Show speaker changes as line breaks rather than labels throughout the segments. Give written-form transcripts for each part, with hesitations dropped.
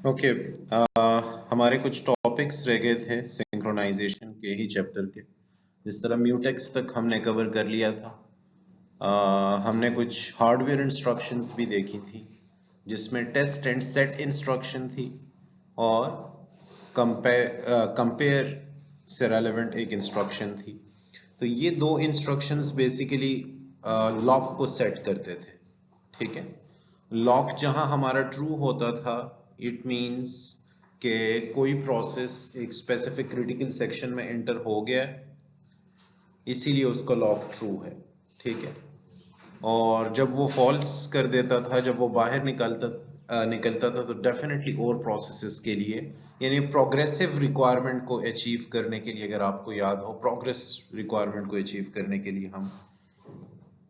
Okay. हमारे कुछ topics रह गए थे सिंक्रोनाइजेशन के ही चैप्टर के। जिस तरह म्यूटेक्स तक हमने कवर कर लिया था। हमने कुछ हार्डवेयर इंस्ट्रक्शंस भी देखी थी, जिसमें टेस्ट एंड सेट इंस्ट्रक्शन थी और कंपेयर से रेलेवेंट एक इंस्ट्रक्शन थी। तो ये दो इंस्ट्रक्शंस बेसिकली लॉक को सेट करते थे। ठीक है, लॉक जहां हमारा ट्रू होता था, इट मींस कि कोई प्रोसेस एक स्पेसिफिक क्रिटिकल सेक्शन में एंटर हो गया है, इसीलिए उसका लॉक ट्रू है। ठीक है, और जब वो फॉल्स कर देता था, जब वो बाहर निकलता था, तो डेफिनेटली और प्रोसेसेस के लिए, यानी प्रोग्रेसिव रिक्वायरमेंट को अचीव करने के लिए, अगर आपको याद हो, प्रोग्रेस रिक्वायरमेंट को अचीव करने के लिए हम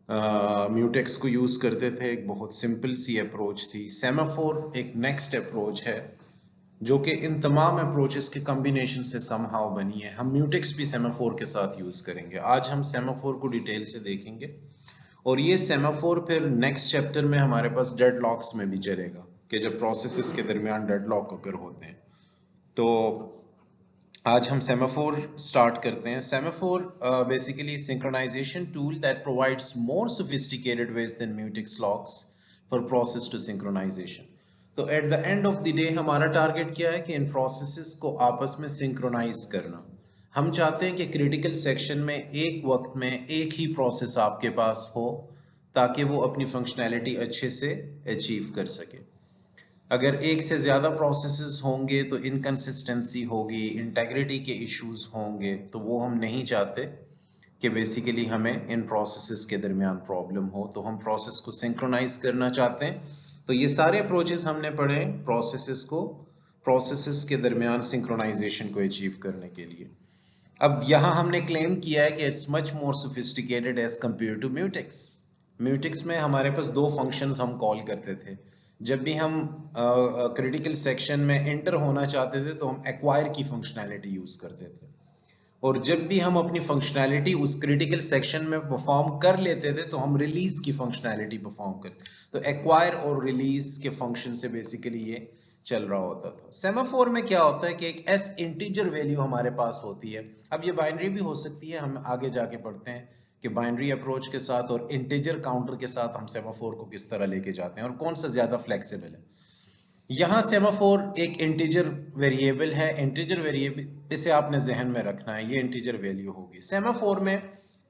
म्यूटेक्स को यूज करते थे। एक बहुत सिंपल सी अप्रोच थी। सेमाफोर एक नेक्स्ट अप्रोच है, जो कि इन तमाम अप्रोचेस के कॉम्बिनेशन से समहाउ बनी है। हम म्यूटेक्स भी सेमाफोर के साथ यूज करेंगे। आज हम सेमाफोर को डिटेल से देखेंगे, और ये सेमाफोर फिर नेक्स्ट चैप्टर में हमारे पास डेडलॉक्स में भी चलेगा, कि जब प्रोसेसेस के दरमियान डेडलॉक अगर होते हैं। तो आज हम सेमाफोर स्टार्ट करते हैं। Semaphore basically synchronization tool that provides more sophisticated ways than mutex locks for process to synchronization। तो eight the end of the day हमारा टारगेट क्या है कि इन प्रोसेसेस को आपस में सिंक्रोनाइज करना। हम चाहते हैं कि क्रिटिकल सेक्शन में एक वक्त में एक ही प्रोसेस आपके पास हो, ताकि वो अपनी फंक्शनैलिटी अच्छे से अचीव कर सके। अगर एक से ज्यादा प्रोसेसेस होंगे तो इनकंसिस्टेंसी होगी, इंटेग्रिटी के इश्यूज होंगे, तो वो हम नहीं चाहते कि बेसिकली हमें इन प्रोसेसेस के दरमियान प्रॉब्लम हो। तो हम प्रोसेस को सिंक्रोनाइज करना चाहते हैं। तो ये सारे अप्रोचेस हमने पढ़े प्रोसेसेस के दरमियान सिंक्रोनाइजेशन को अचीव करने के लिए। अब यहां हमने क्लेम किया है कि it's much more sophisticated as compare to mutex. Mutex में हमारे पास दो फंक्शंस हम कॉल करते थे। जब भी हम क्रिटिकल सेक्शन में एंटर होना चाहते थे, तो हम एक्वायर की फंक्शनैलिटी यूज करते थे, और जब भी हम अपनी फंक्शनैलिटी उस क्रिटिकल सेक्शन में परफॉर्म कर लेते थे, तो हम रिलीज की फंक्शनैलिटी परफॉर्म करते। तो एक्वायर और रिलीज के फंक्शन से बेसिकली ये चल रहा होता था। सेमाफोर में क्या होता है कि एक एस इंटीजर वैल्यू हमारे पास होती है। अब ये बाइनरी भी हो सकती है, हम आगे जाके पढ़ते हैं कि बाइनरी अप्रोच के साथ और इंटीजर काउंटर के साथ हम सेमाफोर को किस तरह लेके जाते हैं और कौन सा ज्यादा फ्लेक्सिबल है। यहां सेमाफोर एक इंटीजर वेरिएबल है। इंटीजर वेरिएबल इसे आपने जहन में रखना है, ये इंटीजर वैल्यू होगी। सेमाफोर में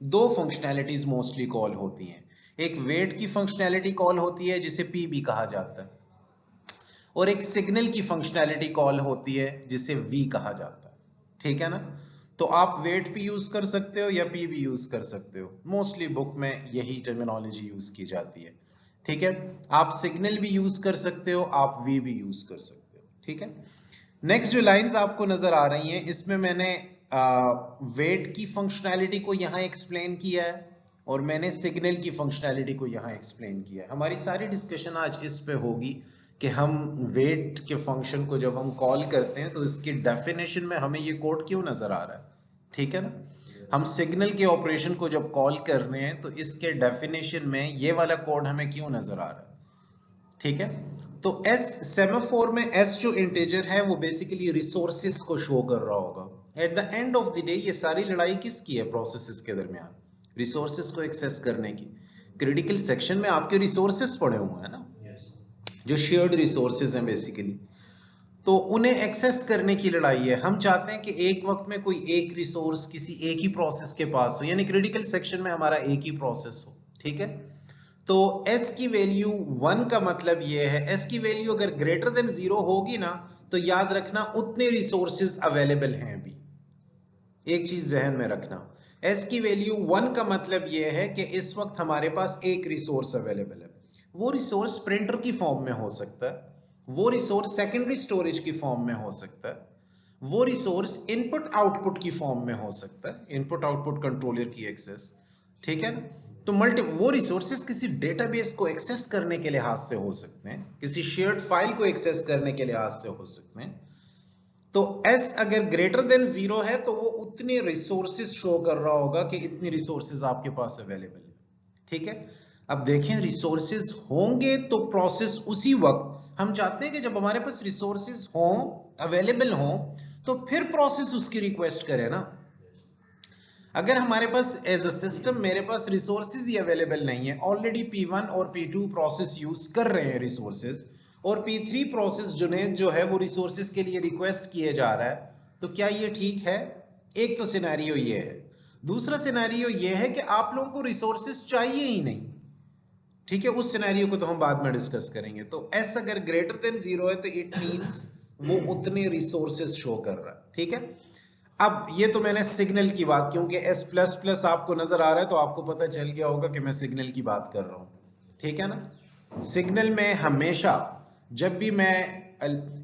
दो फंक्शनैलिटीज मोस्टली कॉल होती हैं। एक वेट की फंक्शनैलिटी कॉल होती है, जिसे पी भी कहा जाता है, और एक सिग्नल की फंक्शनैलिटी कॉल होती है, जिसे वी कहा जाता है। ठीक है ना? तो आप वेट भी यूज कर सकते हो या पी भी यूज कर सकते हो। मोस्टली बुक में यही टर्मिनोलॉजी यूज की जाती है। ठीक है, आप सिग्नल भी यूज कर सकते हो, आप वी भी यूज कर सकते हो। ठीक है, नेक्स्ट जो लाइंस आपको नजर आ रही हैं, इसमें मैंने वेट की फंक्शनैलिटी को यहां एक्सप्लेन किया है, और मैंने सिग्नल की फंक्शनैलिटी को यहां एक्सप्लेन किया है। हमारी सारी डिस्कशन आज इस पे होगी कि हम वेट के फंक्शन को जब हम कॉल करते हैं, तो इसकी डेफिनेशन में हमें ये कोड क्यों नजर आ रहा है। ठीक है ना? हम सिग्नल के ऑपरेशन को जब कॉल कर रहे हैं, तो इसके डेफिनेशन में ये वाला कोड हमें क्यों नजर आ रहा है। ठीक है, तो एस सेमाफोर में एस जो इंटीजर है, वो बेसिकली रिसोर्सेस को शो कर रहा होगा। Eight the end of the day ये सारी लड़ाई किसकी है प्रोसेसेस के दरमियान? रिसोर्सेस को एक्सेस करने की। क्रिटिकल सेक्शन में आपके रिसोर्सेस पड़े हुए हैं ना, जो शेयर्ड रिसोर्सेज हैं बेसिकली, तो उन्हें एक्सेस करने की लड़ाई है। हम चाहते हैं कि एक वक्त में कोई एक रिसोर्स किसी एक ही प्रोसेस के पास हो, यानी क्रिटिकल सेक्शन में हमारा एक ही प्रोसेस हो। ठीक है, तो s की वैल्यू 1 का मतलब ये है, s की वैल्यू अगर ग्रेटर देन 0 होगी ना, तो याद रखना उतने रिसोर्सेज अवेलेबल हैं अभी। एक चीज जहन में रखना, s की वैल्यू 1 का मतलब यह है कि इस वक्त हमारे पास एक रिसोर्स अवेलेबल है। वो रिसोर्स प्रिंटर की फॉर्म में हो सकता है, वो रिसोर्स सेकेंडरी स्टोरेज की फॉर्म में हो सकता है, वो रिसोर्स इनपुट आउटपुट की फॉर्म में हो सकता है, इनपुट आउटपुट कंट्रोलर की एक्सेस। ठीक है, तो वो रिसोर्सेस किसी डेटाबेस को एक्सेस करने के लिहाज से हो सकते हैं, किसी शेयर्ड फाइल को एक्सेस करने के लिहाज से हो सकते हैं। तो S अगर ग्रेटर देन 0 है, तो वो उतने रिसोर्सेज शो कर रहा होगा कि इतनी रिसोर्सेज आपके पास अवेलेबल है। ठीक है, अब देखें, रिसोर्सेज होंगे तो प्रोसेस उसी वक्त हम चाहते हैं कि जब हमारे पास रिसोर्सेज हो, अवेलेबल हो, तो फिर प्रोसेस उसकी रिक्वेस्ट करे ना। अगर हमारे पास एज अ सिस्टम मेरे पास रिसोर्सेज ही अवेलेबल नहीं है, ऑलरेडी P1 और P2 प्रोसेस यूज कर रहे हैं रिसोर्सेज, और P3 प्रोसेस जुनैद जो है वो रिसोर्सेज के लिए रिक्वेस्ट किए जा रहा है, तो क्या ये ठीक है? एक तो सिनेरियो ये है। दूसरा सिनेरियो ये है कि आप लोगों को रिसोर्सेज चाहिए ही नहीं, ठीक है, उस सिनेरियो को तो हम बाद में डिस्कस करेंगे। तो S अगर ग्रेटर देन 0 है तो इट मींस वो उतने रिसोर्सेज शो कर रहा है, ठीक है। अब ये तो मैंने सिग्नल की बात, क्योंकि S++ आपको नजर आ रहा है तो आपको पता चल गया होगा कि मैं सिग्नल की बात कर रहा हूं, ठीक है ना। सिग्नल में हमेशा जब भी मैं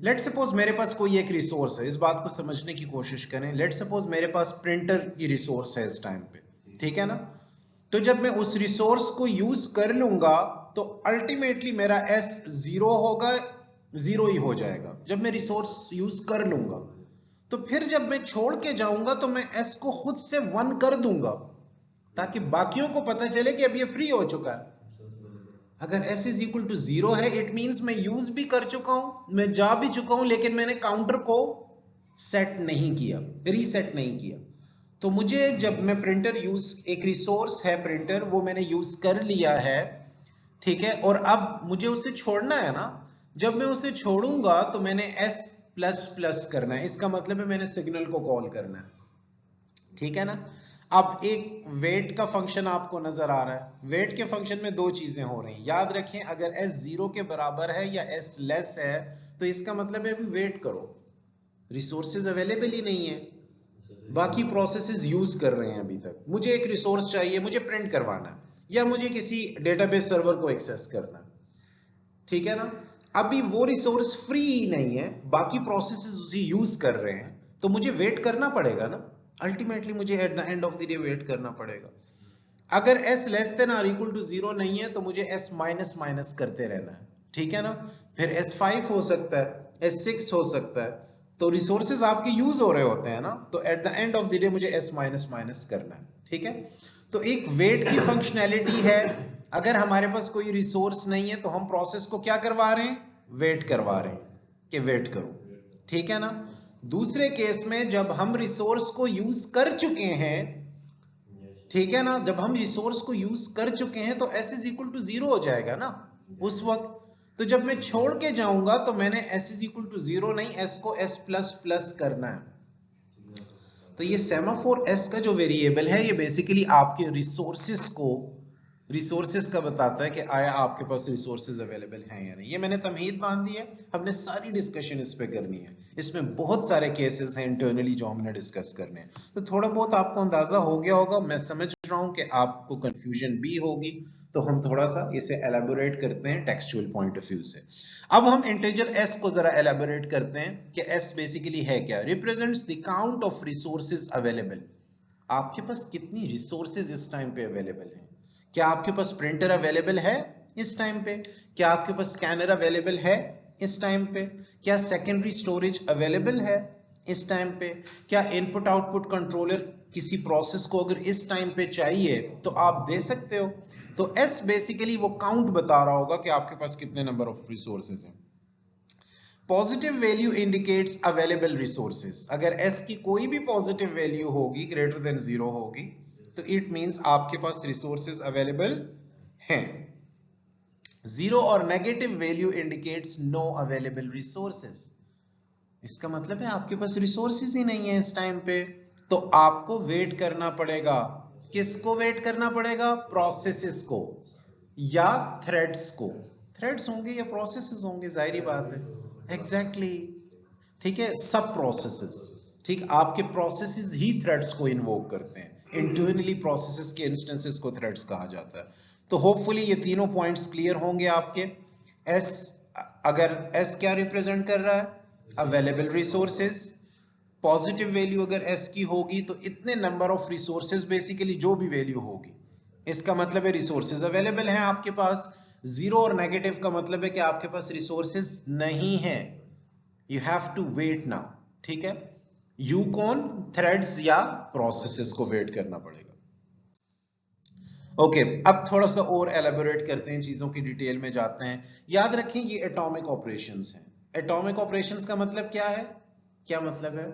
लेट सपोज मेरे पास कोई एक रिसोर्स है, इस बात को समझने की कोशिश करें। लेट सपोज मेरे पास प्रिंटर की रिसोर्स है इस टाइम पे, ठीक है ना। तो जब मैं उस रिसोर्स को यूज कर लूंगा तो अल्टीमेटली मेरा S 0 होगा, 0 ही हो जाएगा जब मैं रिसोर्स यूज कर लूंगा। तो फिर जब मैं छोड़ के जाऊंगा तो मैं S को खुद से 1 कर दूंगा ताकि बाकियों को पता चले कि अब ये फ्री हो चुका है। अगर S इज इक्वल टू 0 है, इट मींस मैं यूज भी कर चुका हूं, मैं जा भी चुका हूं, लेकिन मैंने काउंटर को सेट नहीं किया, रीसेट नहीं किया। तो मुझे जब मैं प्रिंटर यूज, एक रिसोर्स है प्रिंटर, वो मैंने यूज कर लिया है, ठीक है, और अब मुझे उसे छोड़ना है ना। जब मैं उसे छोड़ूंगा तो मैंने S++ करना है, इसका मतलब है मैंने सिग्नल को कॉल करना है, ठीक है ना। अब एक वेट का फंक्शन आपको नजर आ रहा है। वेट के फंक्शन में दो चीजें हो रही हैं, याद रखें। अगर S 0 के बराबर है या S लेस है तो इसका मतलब है अभी वेट करो, रिसोर्सेज अवेलेबल ही नहीं है, बाकी प्रोसेसेस यूज कर रहे हैं अभी तक। मुझे एक रिसोर्स चाहिए, मुझे प्रिंट करवाना है या मुझे किसी डेटाबेस सर्वर को एक्सेस करना है, ठीक है ना। अभी वो रिसोर्स फ्री ही नहीं है, बाकी प्रोसेसेस उसे यूज कर रहे हैं, तो मुझे वेट करना पड़ेगा ना। अल्टीमेटली मुझे at the end of the day wait करना पड़ेगा। अगर S लेस देन और इक्वल टू 0 नहीं है तो मुझे S माइनस माइनस करते रहना है, ठीक है ना। फिर S5 हो सकता है, S6 हो सकता है, तो रिसोर्सेज आपके यूज हो रहे होते हैं ना, तो eight the end of the day मुझे S माइनस माइनस करना है, ठीक है। तो एक वेट की फंक्शनैलिटी है। अगर हमारे पास कोई रिसोर्स नहीं है तो हम प्रोसेस को क्या करवा रहे हैं? वेट करवा रहे हैं कि वेट करो, ठीक है ना। दूसरे केस में जब हम रिसोर्स को यूज कर चुके हैं, ठीक है ना, जब हम रिसोर्स को यूज कर चुके हैं तो S इज इक्वल टू 0 हो जाएगा ना उस वक्त। तो जब मैं छोड़ के जाऊंगा तो मैंने S इज इक्वल टू 0 नहीं, S को S++ करना है। तो ये सेमाफोर S का जो वेरिएबल है, ये बेसिकली आपके रिसोर्सेस को, रिसोर्सेस का बताता है कि आया आपके पास रिसोर्सेज अवेलेबल हैं या नहीं। ये मैंने तमहीद बांध दी है, हमने सारी डिस्कशन इस पे करनी है। इसमें बहुत सारे केसेस हैं इंटरनली जो हमने डिस्कस करने हैं, तो थोड़ा बहुत आपको अंदाजा हो गया होगा। मैं समझ रहा हूं कि आपको कंफ्यूजन भी होगी, तो हम थोड़ा सा इसे एलैबोरेट करते हैं टेक्सचुअल पॉइंट ऑफ व्यू से। अब हम इंटीजर S को जरा एलैबोरेट करते हैं कि S बेसिकली है क्या। Represents the count of resources available. आपके पास कितनी रिसोर्सेज इस टाइम पे अवेलेबल हैं? क्या आपके पास प्रिंटर अवेलेबल है इस टाइम पे? क्या आपके पास स्कैनर अवेलेबल है इस टाइम पे? क्या सेकेंडरी स्टोरेज अवेलेबल है इस टाइम पे? क्या इनपुट आउटपुट कंट्रोलर किसी प्रोसेस को अगर इस टाइम पे चाहिए तो आप दे सकते हो? तो S बेसिकली वो काउंट बता रहा होगा कि आपके पास कितने नंबर ऑफ रिसोर्सेज हैं। Positive value indicates available resources. अगर S की कोई भी पॉजिटिव वैल्यू होगी, ग्रेटर देन 0 होगी, तो इट मींस आपके पास रिसोर्सेज अवेलेबल हैं। 0 और negative value indicates no available resources. इसका मतलब है आपके पास रिसोर्सेज ही नहीं है इस टाइम पे, तो आपको वेट करना पड़ेगा। किसको वेट करना पड़ेगा? प्रोसेसेस को या थ्रेड्स को। थ्रेड्स होंगे या प्रोसेसेस होंगे, जाहिर बात है। एग्जैक्टली ठीक है, सब प्रोसेसेस, ठीक, आपके प्रोसेसेस ही थ्रेड्स को इन्वोक करते हैं। इंटरनली प्रोसेसेस के इंस्टेंसेस को थ्रेड्स कहा जाता है। तो होपफुली ये तीनों पॉइंट्स क्लियर होंगे आपके। S, अगर S क्या रिप्रेजेंट कर रहा है? Available resources. पॉजिटिव वैल्यू अगर S की होगी तो इतने नंबर ऑफ रिसोर्सेज, बेसिकली जो भी वैल्यू होगी, इसका मतलब है रिसोर्सेज अवेलेबल हैं आपके पास। 0 और नेगेटिव का मतलब है कि आपके पास रिसोर्सेज नहीं है, you have to wait now, ठीक है। यू कौन? थ्रेड्स या प्रोसेसेस को वेट करना पड़ेगा। ओके अब थोड़ा सा और एलेबोरेट करते हैं, चीजों की डिटेल में जाते हैं। याद रखें ये एटॉमिक ऑपरेशंस हैं। एटॉमिक ऑपरेशंस का मतलब क्या है, क्या मतलब है?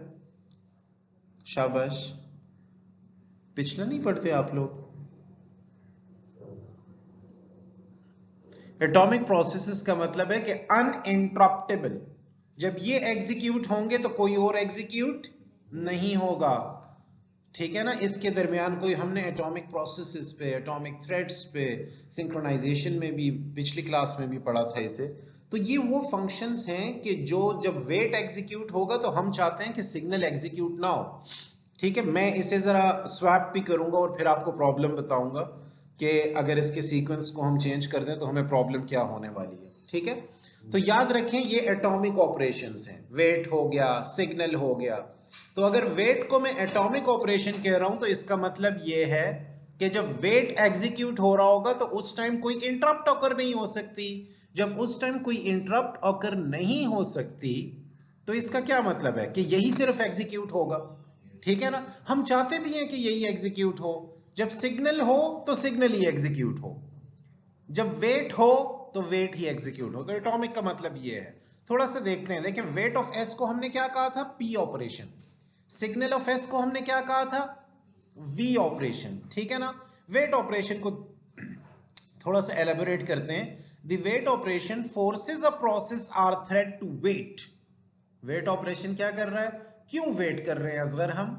शाबाश, पिछला नहीं पढ़ते आप लोग? एटॉमिक प्रोसेसेस का मतलब है कि अनइंटरप्टेबल, जब ये एग्जीक्यूट होंगे तो कोई और एग्जीक्यूट नहीं होगा, ठीक है ना। इसके दरमियान कोई, हमने एटॉमिक प्रोसेसेस पे, एटॉमिक थ्रेड्स पे, सिंक्रोनाइजेशन में भी पिछली क्लास में भी पढ़ा था इसे। तो ये वो फंक्शंस हैं कि जो जब वेट एग्जीक्यूट होगा तो हम चाहते हैं कि सिग्नल एग्जीक्यूट ना हो, ठीक है। मैं इसे जरा स्वैप भी करूंगा और फिर आपको प्रॉब्लम बताऊंगा कि अगर इसके सीक्वेंस को हम चेंज कर दें तो हमें प्रॉब्लम क्या होने वाली है, ठीक है। तो याद रखें ये एटॉमिक ऑपरेशंस हैं, वेट हो गया, सिग्नल हो गया। तो अगर वेट को मैं एटॉमिक ऑपरेशन कह रहा हूं तो इसका मतलब ये है कि जब वेट एग्जीक्यूट हो रहा होगा तो उस टाइम कोई इंटरप्ट ऑकर नहीं हो सकती। जब उस टाइम कोई इंटरप्ट ऑकर नहीं हो सकती तो इसका क्या मतलब है कि यही सिर्फ एग्जीक्यूट होगा, ठीक है ना। हम चाहते भी हैं कि यही एग्जीक्यूट हो, जब सिग्नल हो तो सिग्नल ही एग्जीक्यूट हो, जब वेट हो तो वेट ही एग्जीक्यूट हो। तो एटॉमिक का मतलब ये है। थोड़ा सा देखते हैं, देखिए वेट ऑफ एस को हमने क्या कहा था, P operation. Signal of S को हमने क्या कहा था, वी ऑपरेशन, ठीक है ना। वेट ऑपरेशन को थोड़ा सा एलेबोरेट करते हैं। The wait operation forces a process or thread to wait. Wait operation क्या कर रहा है, क्यों वेट कर रहे हैं असगर हम,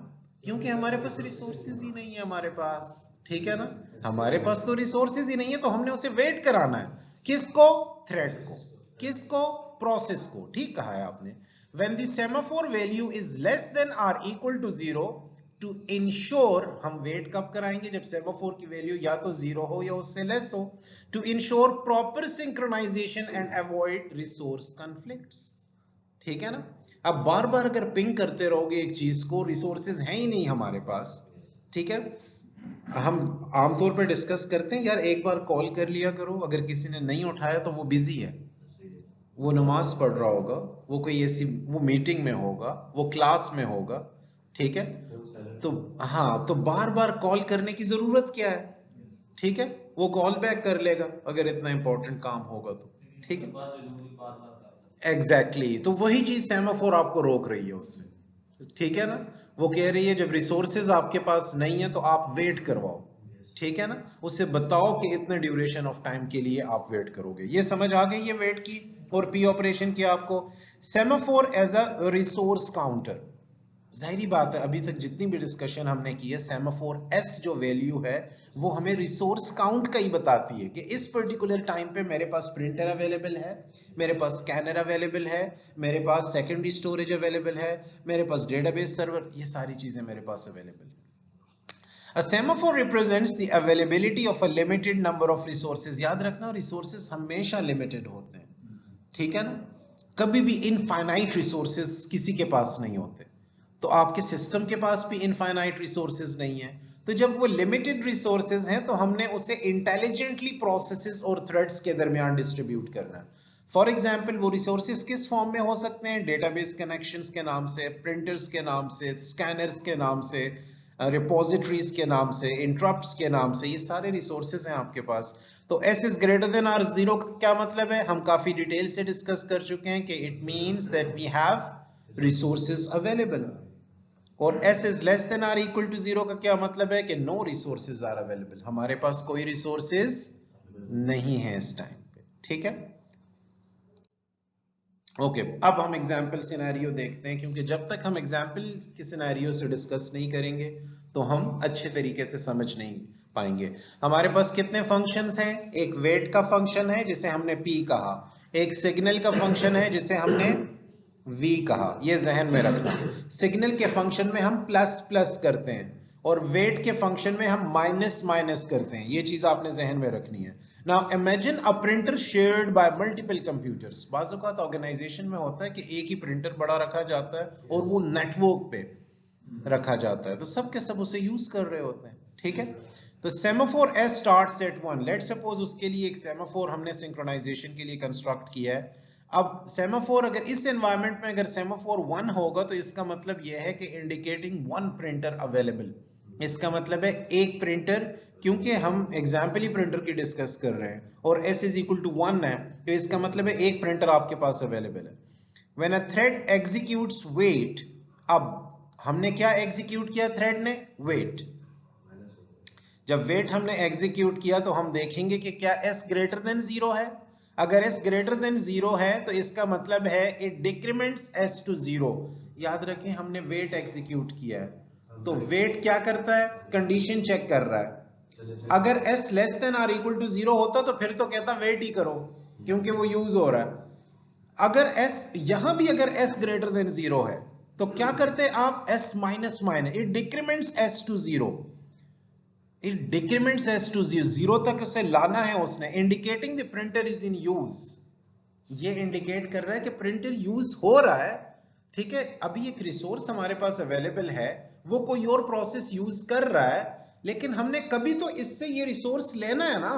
क्योंकि हमारे पास रिसोर्सेज ही नहीं है हमारे पास, ठीक है ना। हमारे पास तो रिसोर्सेज ही नहीं है तो हमने उसे वेट कराना है, किसको, थ्रेड को, किसको, प्रोसेस को, ठीक कहा है आपने। when the semaphore value is less than or equal to 0 to ensure, हम वेट कब कराएंगे, जब सेमाफोर की वैल्यू या तो 0 हो या उससे लेस हो, to ensure proper synchronization and avoid resource conflicts, ठीक है ना। अब बार बार अगर पिंग करते रहोगे एक चीज को, रिसोर्सेज हैं ही नहीं हमारे पास, ठीक है। हम आमतौर पर डिस्कस करते हैं यार एक बार कॉल कर लिया करो, अगर किसी ने नहीं उठाया तो वो बिजी है, वो नमाज पढ़ रहा होगा, वो कोई ऐसी, वो मीटिंग में होगा, वो क्लास में होगा, ठीक है। तो हाँ, तो बार बार कॉल करने की जरूरत क्या है, ठीक है। वो कॉल बैक कर लेगा अगर इतना इंपॉर्टेंट काम होगा तो, ठीक है। एग्जैक्टली, तो वही चीज सेमाफोर आपको रोक रही है उससे, ठीक है ना। वो कह रही है जब रिसोर्सेज आपके पास नहीं है तो आप वेट करवाओ, ठीक है ना। उसे बताओ कि इतने ड्यूरेशन ऑफ टाइम के लिए आप वेट करोगे। ये समझ आ गई है वेट की और पी ऑपरेशन की आपको। Semaphore as a resource counter, जाहिरी बात है अभी तक जितनी भी डिस्कशन हमने की है, सेमाफोर एस जो वैल्यू है वो हमें रिसोर्स काउंट का ही बताती है कि इस पर्टिकुलर टाइम पे मेरे पास प्रिंटर अवेलेबल है, मेरे पास स्कैनर अवेलेबल है, मेरे पास सेकेंडरी स्टोरेज अवेलेबल है, मेरे पास डेटाबेस सर्वर, ये सारी चीजें मेरे पास अवेलेबल है। A semaphore represents the availability of a limited number of resources. याद रखना रिसोर्सेज हमेशा लिमिटेड होते हैं, ठीक है ना। कभी भी इनफाइनाइट रिसोर्सेज किसी के पास नहीं होते, तो आपके सिस्टम के पास भी इनफाइनाइट रिसोर्सेज नहीं है। तो जब वो लिमिटेड रिसोर्सेज हैं तो हमने उसे इंटेलिजेंटली प्रोसेसेस और थ्रेड्स के दरमियान डिस्ट्रीब्यूट करना है। फॉर एग्जाम्पल वो रिसोर्सेज किस फॉर्म में हो सकते हैं, डेटाबेस कनेक्शंस के नाम से, प्रिंटर्स के नाम से, स्कैनर्स के नाम से, रिपोजिटरीज के नाम से, इंटरप्ट्स के नाम से, ये सारे रिसोर्सेज हैं आपके पास। तो s is greater than or zero का क्या मतलब है, हम काफी डिटेल से डिस्कस कर चुके हैं कि it means that we have resources available. और s is less than or equal to zero का क्या मतलब है कि नो रिसोर्सेज आर अवेलेबल, हमारे पास कोई रिसोर्सेज नहीं है इस टाइम पे, ठीक है। ओके अब हम एग्जाम्पल सिनेरियो देखते हैं, क्योंकि जब तक हम एग्जाम्पल के सिनेरियो से डिस्कस नहीं करेंगे तो हम अच्छे तरीके से समझ नहीं पाएंगे। हमारे पास कितने फंक्शंस हैं, एक वेट का फंक्शन है जिसे हमने p कहा, एक सिग्नल का फंक्शन है जिसे हमने v कहा, ये जहन में रखना। सिग्नल के फंक्शन में हम प्लस प्लस करते हैं और वेट के फंक्शन में हम माइनस माइनस करते हैं, ये चीज आपने जहन में रखनी है। Now imagine a printer shared by multiple computers. बाज़ औक़ात ऑर्गेनाइजेशन में होता है कि एक ही प्रिंटर बड़ा रखा जाता है और वो नेटवर्क पे रखा जाता है, तो सब के सब उसे यूज कर रहे होते हैं, ठीक है। तो semaphore S starts at 1, let's suppose उसके लिए एक सेमाफोर हमने सिंक्रोनाइजेशन के लिए कंस्ट्रक्ट किया है। अब सेमाफोर अगर इस एनवायरनमेंट में अगर सेमाफोर 1 होगा तो इसका मतलब यह है कि इंडिकेटिंग वन प्रिंटर अवेलेबल, इसका मतलब है एक प्रिंटर क्योंकि हम एग्जाम्पली प्रिंटर की डिस्कस कर रहे हैं और s इज इक्वल टू 1 है, तो इसका मतलब है एक प्रिंटर आपके पास अवेलेबल है। When a thread executes wait, अब हमने क्या एग्जीक्यूट किया थ्रेड ने? वेट। जब वेट हमने एग्जीक्यूट किया तो हम देखेंगे कि क्या s ग्रेटर देन 0 है। अगर s ग्रेटर देन 0 है तो इसका मतलब है इट डिक्रीमेंट्स s टू 0। याद रखें हमने वेट एग्जीक्यूट किया है, तो वेट क्या करता है? कंडीशन चेक कर रहा है। अगर s less than or equal to 0 होता तो फिर तो कहता वेट ही करो, क्योंकि वो यूज हो रहा है। अगर s, यहां भी अगर s ग्रेटर देन 0 है तो क्या करते आप? s minus minus, it decrements s to 0। It decrements s to 0 तक उसे लाना है उसने, indicating the printer is in use. ये इंडिकेट कर रहा है कि प्रिंटर यूज हो रहा है। ठीक है, अभी एक रिसोर्स हमारे पास अवेलेबल है, वो कोई और प्रोसेस यूज कर रहा है, लेकिन हमने कभी तो इससे ये रिसोर्स लेना है ना।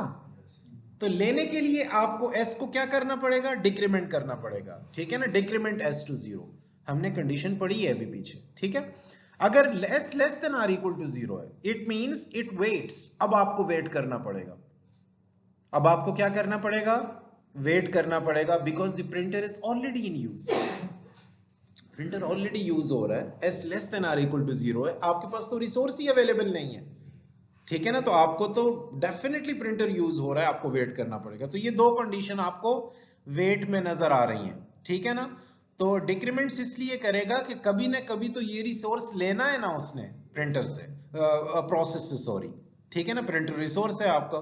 तो लेने के लिए आपको s को क्या करना पड़ेगा? डिक्रीमेंट करना पड़ेगा। ठीक है ना, डिक्रीमेंट s टू 0, हमने कंडीशन पढ़ी है अभी पीछे। ठीक है, अगर s less than or equal to 0 है, इट मींस इट वेट्स। अब आपको वेट करना पड़ेगा। अब आपको क्या करना पड़ेगा? वेट करना पड़ेगा, because the printer is already in use. Printer already use हो रहा है, s less than or equal to 0 है, आपके पास तो रिसोर्स ही अवेलेबल नहीं है। ठीक है ना, तो आपको तो डेफिनेटली प्रिंटर यूज हो रहा है, आपको वेट करना पड़ेगा। तो ये दो कंडीशन आपको वेट में नजर आ रही हैं। ठीक है ना, तो डिक्रीमेंट्स इसलिए करेगा कि कभी ना कभी तो ये रिसोर्स लेना है ना उसने प्रिंटर से, प्रोसेस से, सॉरी। ठीक है ना, प्रिंटर रिसोर्स है आपका,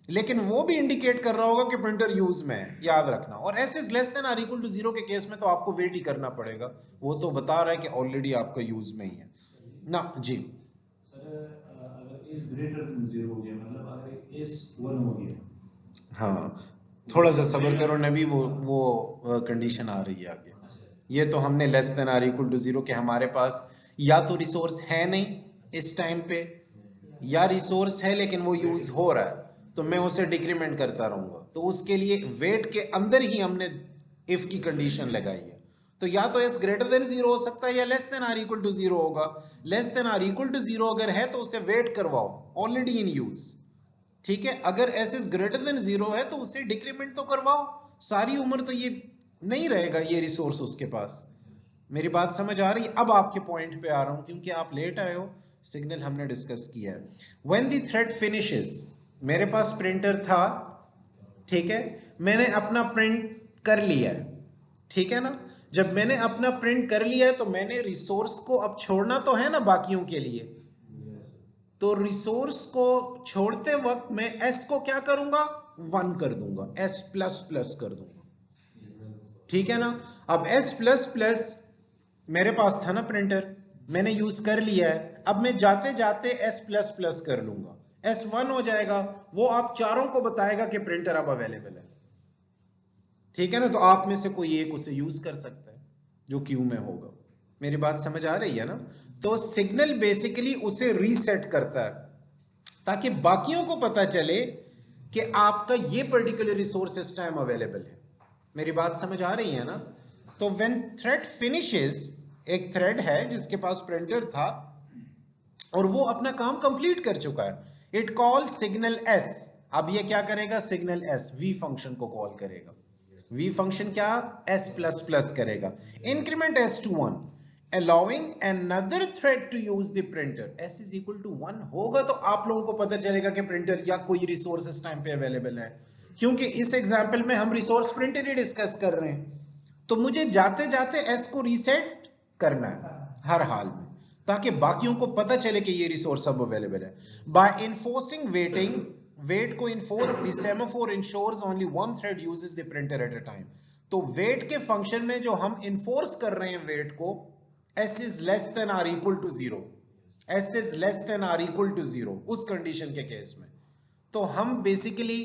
लेकिन वो भी इंडिकेट कर रहा होगा कि प्रिंटर यूज में है, याद रखना। और s is less than or equal to 0 के केस में तो आपको वेट ही करना पड़ेगा, वो तो बता रहा है कि ऑलरेडी आपका यूज में ही है ना। जी
is greater than 0 हो गया, मतलब अगर s 1 हो गया।
हाँ, थोड़ा सा सब्र करो नबी, वो कंडीशन आ रही है आगे। ये तो हमने less than or equal to 0 के हमारे पास या तो रिसोर्स है नहीं इस टाइम पे, या रिसोर्स है लेकिन वो यूज हो रहा है, तो मैं उसे डिक्रीमेंट करता रहूंगा। तो उसके लिए वेट के अंदर ही हमने इफ की कंडीशन लगाई है। तो या तो s ग्रेटर देन 0 हो सकता है या less than or equal to 0 होगा। Less than or equal to 0 अगर है तो उसे वेट करवाओ, ऑलरेडी इन यूज। ठीक है, अगर s इज ग्रेटर देन 0 है तो उसे डिक्रीमेंट तो करवाओ, सारी उम्र तो ये नहीं रहेगा ये रिसोर्स उसके पास। मेरी बात समझ आ रही है? अब आपके पॉइंट पे आ रहा हूं, क्योंकि आप लेट आए हो। सिग्नल हमने डिस्कस किया है। व्हेन द थ्रेड फिनिशेस, मेरे पास प्रिंटर था, ठीक है, मैंने अपना प्रिंट कर लिया है। ठीक है ना, जब मैंने अपना प्रिंट कर लिया है तो मैंने रिसोर्स को अब छोड़ना तो है ना बाकियों के लिए। तो रिसोर्स को छोड़ते वक्त मैं s को क्या करूंगा? 1 कर दूंगा, s प्लस प्लस कर दूंगा। ठीक है ना, अब s प्लस प्लस मेरे पास था ना प्रिंटर, मैंने यूज कर लिया है, अब मैं जाते जाते s प्लस प्लस कर लूंगा, s 1 हो जाएगा, वो आप चारों को बताएगा कि प्रिंटर अब अवेलेबल है। ठीक है ना, तो आप में से कोई एक उसे यूज कर सकता है जो क्यू में होगा। मेरी बात समझ आ रही है ना? तो सिग्नल बेसिकली उसे रीसेट करता है ताकि बाकियों को पता चले कि आपका ये पर्टिकुलर रिसोर्स इस टाइम अवेलेबल है। मेरी बात समझ आ रही है ना? तो व्हेन थ्रेड फिनिशेस, एक थ्रेड है जिसके पास प्रिंटर था और वो अपना काम कंप्लीट कर चुका है, इट कॉल सिग्नल s। अब ये क्या करेगा? Signal s v function call कॉल करेगा। v फंक्शन क्या? s प्लस प्लस करेगा, increment s to 1, allowing another thread to use the printer। s is equal to 1 होगा तो आप लोगों को पता चलेगा कि प्रिंटर या कोई रिसोर्स इस टाइम पे अवेलेबल है, क्योंकि इस एग्जांपल में हम रिसोर्स प्रिंटर ही डिस्कस कर रहे हैं। तो मुझे जाते जाते s को रीसेट करना है हर हाल में, ताकि बाकियों को पता चले कि ये रिसोर्स अब अवेलेबल है। बाय इन्फोर्सिंग वेटिंग, वेट को enforce, the semaphore ensures only one thread uses the printer at a time. तो वेट के फंक्शन में जो हम इन्फोर्स कर रहे हैं वेट को, s is less than or equal to 0, s is less than or equal to 0 उस कंडीशन के केस में, तो हम बेसिकली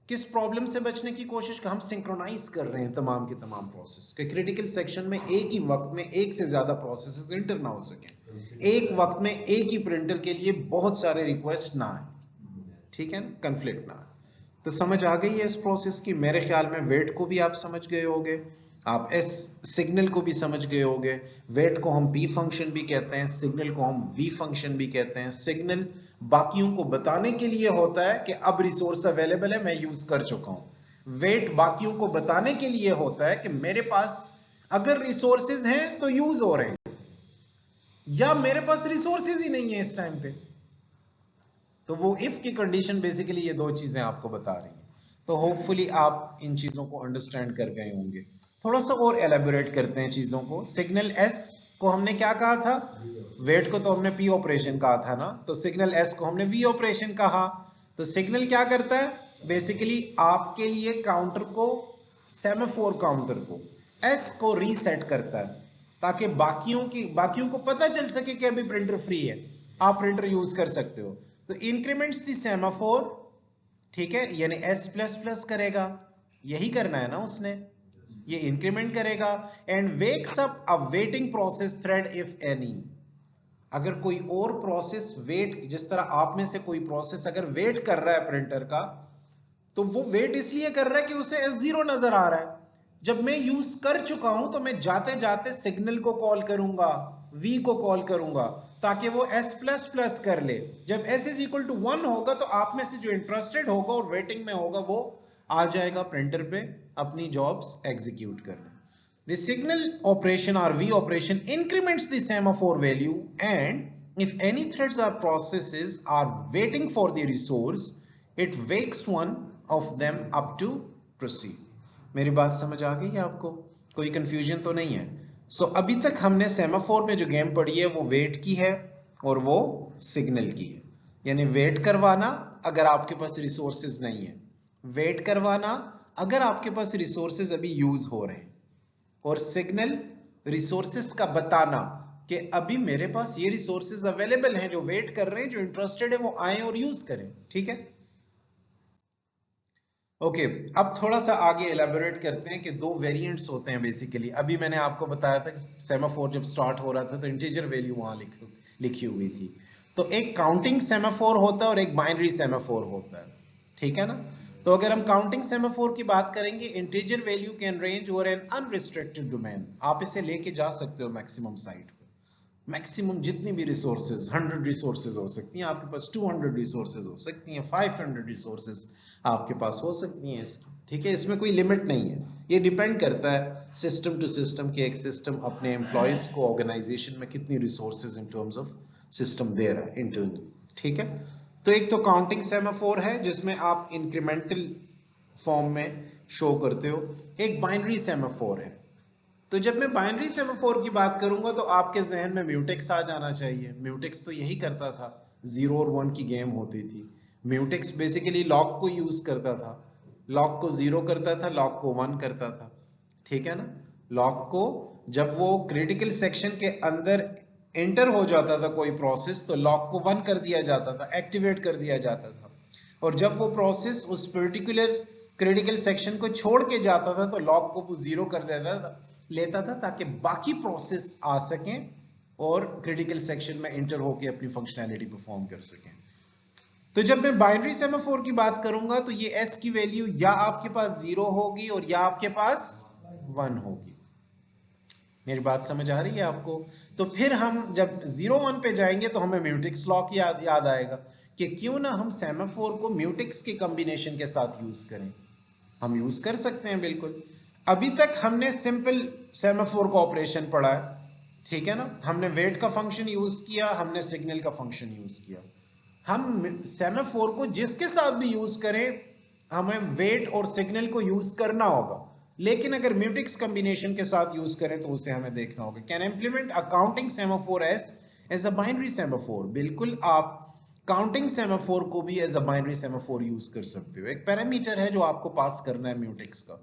किस प्रॉब्लम से बचने की कोशिश कर, हम सिंक्रोनाइज कर रहे हैं तमाम के तमाम प्रोसेस के क्रिटिकल सेक्शन में। एक ही वक्त में एक से ज्यादा प्रोसेसेस इंटर ना हो सके, एक वक्त में एक ही प्रिंटर के लिए बहुत सारे रिक्वेस्ट ना आए, ठीक है, कंफ्लिक्ट ना आए। तो समझ आ गई है इस प्रोसेस की? मेरे ख्याल में वेट को भी आप समझ गए होंगे। आप एस सिग्नल को भी समझ गए होंगे, वेट को हम पी फंक्शन भी कहते हैं, सिग्नल को हम वी फंक्शन भी कहते हैं। सिग्नल बाकियों को बताने के लिए होता है कि अब रिसोर्स अवेलेबल है, मैं यूज कर चुका हूं। वेट बाकियों को बताने के लिए होता है कि मेरे पास अगर रिसोर्सेज हैं तो यूज हो रहे हैं, या मेरे पास रिसोर्सेज ही नहीं है इस टाइम पे। तो वो इफ की कंडीशन बेसिकली ये दो चीजें आपको बता रही हैं। तो होपफुली आप इन चीजों को अंडरस्टैंड कर गए होंगे। थोड़ा सा और एलेबोरेट करते हैं चीजों को। सिग्नल एस को हमने क्या कहा था? वेट को तो हमने पी ऑपरेशन कहा था ना, तो सिग्नल एस को हमने वी ऑपरेशन कहा। तो सिग्नल क्या करता है? बेसिकली आपके लिए काउंटर को, सेमाफोर काउंटर को, एस को रीसेट करता है ताकि बाकियों को पता चल सके कि अभी प्रिंटर फ्री है, आप प्रिंटर यूज कर सकते हो। तो इंक्रीमेंट्स द सेमाफोर, ठीक है, यानी एस प्लस प्लस करेगा, यही करना है ना उसने, ये इंक्रीमेंट करेगा। And wakes up a waiting process thread if any. अगर कोई और प्रोसेस वेट, जिस तरह आप में से कोई प्रोसेस अगर वेट कर रहा है प्रिंटर का, तो वो वेट इसलिए कर रहा है कि उसे S0 नजर आ रहा है। जब मैं यूज कर चुका हूं तो मैं जाते जाते सिग्नल को कॉल करूंगा, V को कॉल करूंगा, ताकि वो S प्लस प्लस कर ले। जब S इज इक्वल टू 1 होगा तो आप में से जो इंटरेस्टेड होगा और वेटिंग में होगा वो आ जाएगा प्रिंटर पे अपनी जॉब्स एग्जीक्यूट करने। The signal operation or V operation increments the semaphore value, and if any threads or processes are waiting for the resource, it wakes one of them up to proceed. मेरी बात समझ आ गई है आपको? कोई confusion तो नहीं है? अभी तक हमने सेमाफोर में जो गेम पढ़ी है वो वेट की है और वो सिग्नल की है। यानी वेट करवाना अगर आपके पास रिसोर्सेज नहीं है, वेट करवाना अगर आपके पास रिसोर्सेज अभी यूज हो रहे हैं, और सिग्नल रिसोर्सेस का बताना कि अभी मेरे पास ये रिसोर्सेस अवेलेबल हैं, जो वेट कर रहे हैं, जो इंटरेस्टेड है वो आए और यूज करें। ठीक है, ओके। अब थोड़ा सा आगे एलैबोरेट करते हैं कि दो वेरिएंट्स होते हैं बेसिकली। अभी मैंने आपको बताया था कि सेमाफोर जब स्टार्ट हो रहा था तो इंटीजर वैल्यू वहां लिखी हुई थी। तो एक काउंटिंग सेमाफोर होता है और एक बाइनरी सेमाफोर होता है, ठीक है ना। तो अगर हम काउंटिंग सेमाफोर की बात करेंगे, integer value can range over an unrestricted domain. आप इसे लेके जा सकते हो मैक्सिमम साइड पे, मैक्सिमम जितनी भी रिसोर्सेज, 100 रिसोर्सेज हो सकती हैं आपके पास, 200 रिसोर्सेज हो सकती हैं, 500 रिसोर्सेज आपके पास हो सकती हैं इसकी, ठीक है। इसमें कोई लिमिट नहीं है, ये डिपेंड करता है सिस्टम टू सिस्टम कि एक सिस्टम अपने एम्प्लॉयज को ऑर्गेनाइजेशन में कितनी resources in terms of system दे रहा है इंटरनली, ठीक है। तो एक तो काउंटिंग सेमाफोर है जिसमें आप इंक्रीमेंटल फॉर्म में शो करते हो, एक बाइनरी सेमाफोर है। तो जब मैं बाइनरी सेमाफोर की बात करूंगा तो आपके जहन में म्यूटेक्स आ जाना चाहिए। म्यूटेक्स तो यही करता था, 0 और 1 की गेम होती थी। म्यूटेक्स बेसिकली लॉक को यूज करता था, लॉक को 0 करता था, लॉक को 1 करता था, ठीक है ना। लॉक को जब वो क्रिटिकल सेक्शन के अंदर एंटर हो जाता था कोई प्रोसेस, तो लॉक को 1 कर दिया जाता था, एक्टिवेट कर दिया जाता था। और जब वो प्रोसेस उस पर्टिकुलर क्रिटिकल सेक्शन को छोड़ के जाता था तो लॉक को वो 0 कर लेता था ताकि बाकी प्रोसेस आ सकें और क्रिटिकल सेक्शन में एंटर होकर अपनी फंक्शनैलिटी परफॉर्म कर सकें। तो जब मैं बाइनरी सेमाफोर की बात करूंगा तो ये S की वैल्यू या आपके पास 0 होगी और या आपके पास 1 होगी। मेरी बात समझ आ रही है आपको? तो फिर हम जब 0-1 पे जाएंगे तो हमें म्यूटेक्स लॉक याद आएगा कि क्यों ना हम सेमाफोर को म्यूटेक्स के कॉम्बिनेशन के साथ यूज करें। हम यूज कर सकते हैं बिल्कुल। अभी तक हमने सिंपल सेमाफोर का ऑपरेशन पढ़ा है, ठीक है ना। हमने वेट का फंक्शन यूज किया, हमने सिग्नल का फंक्शन यूज किया। हम सेमाफोर को जिसके साथ भी यूज करें, हमें वेट और सिग्नल को यूज करना होगा। लेकिन अगर म्यूटेक्स कॉम्बिनेशन के साथ यूज करें तो उसे हमें देखना होगा। Can implement a counting semaphore as a binary semaphore. बिल्कुल, आप काउंटिंग सेमाफोर को भी as a binary semaphore use कर सकते हो। एक पैरामीटर है जो आपको पास करना है म्यूटेक्स का,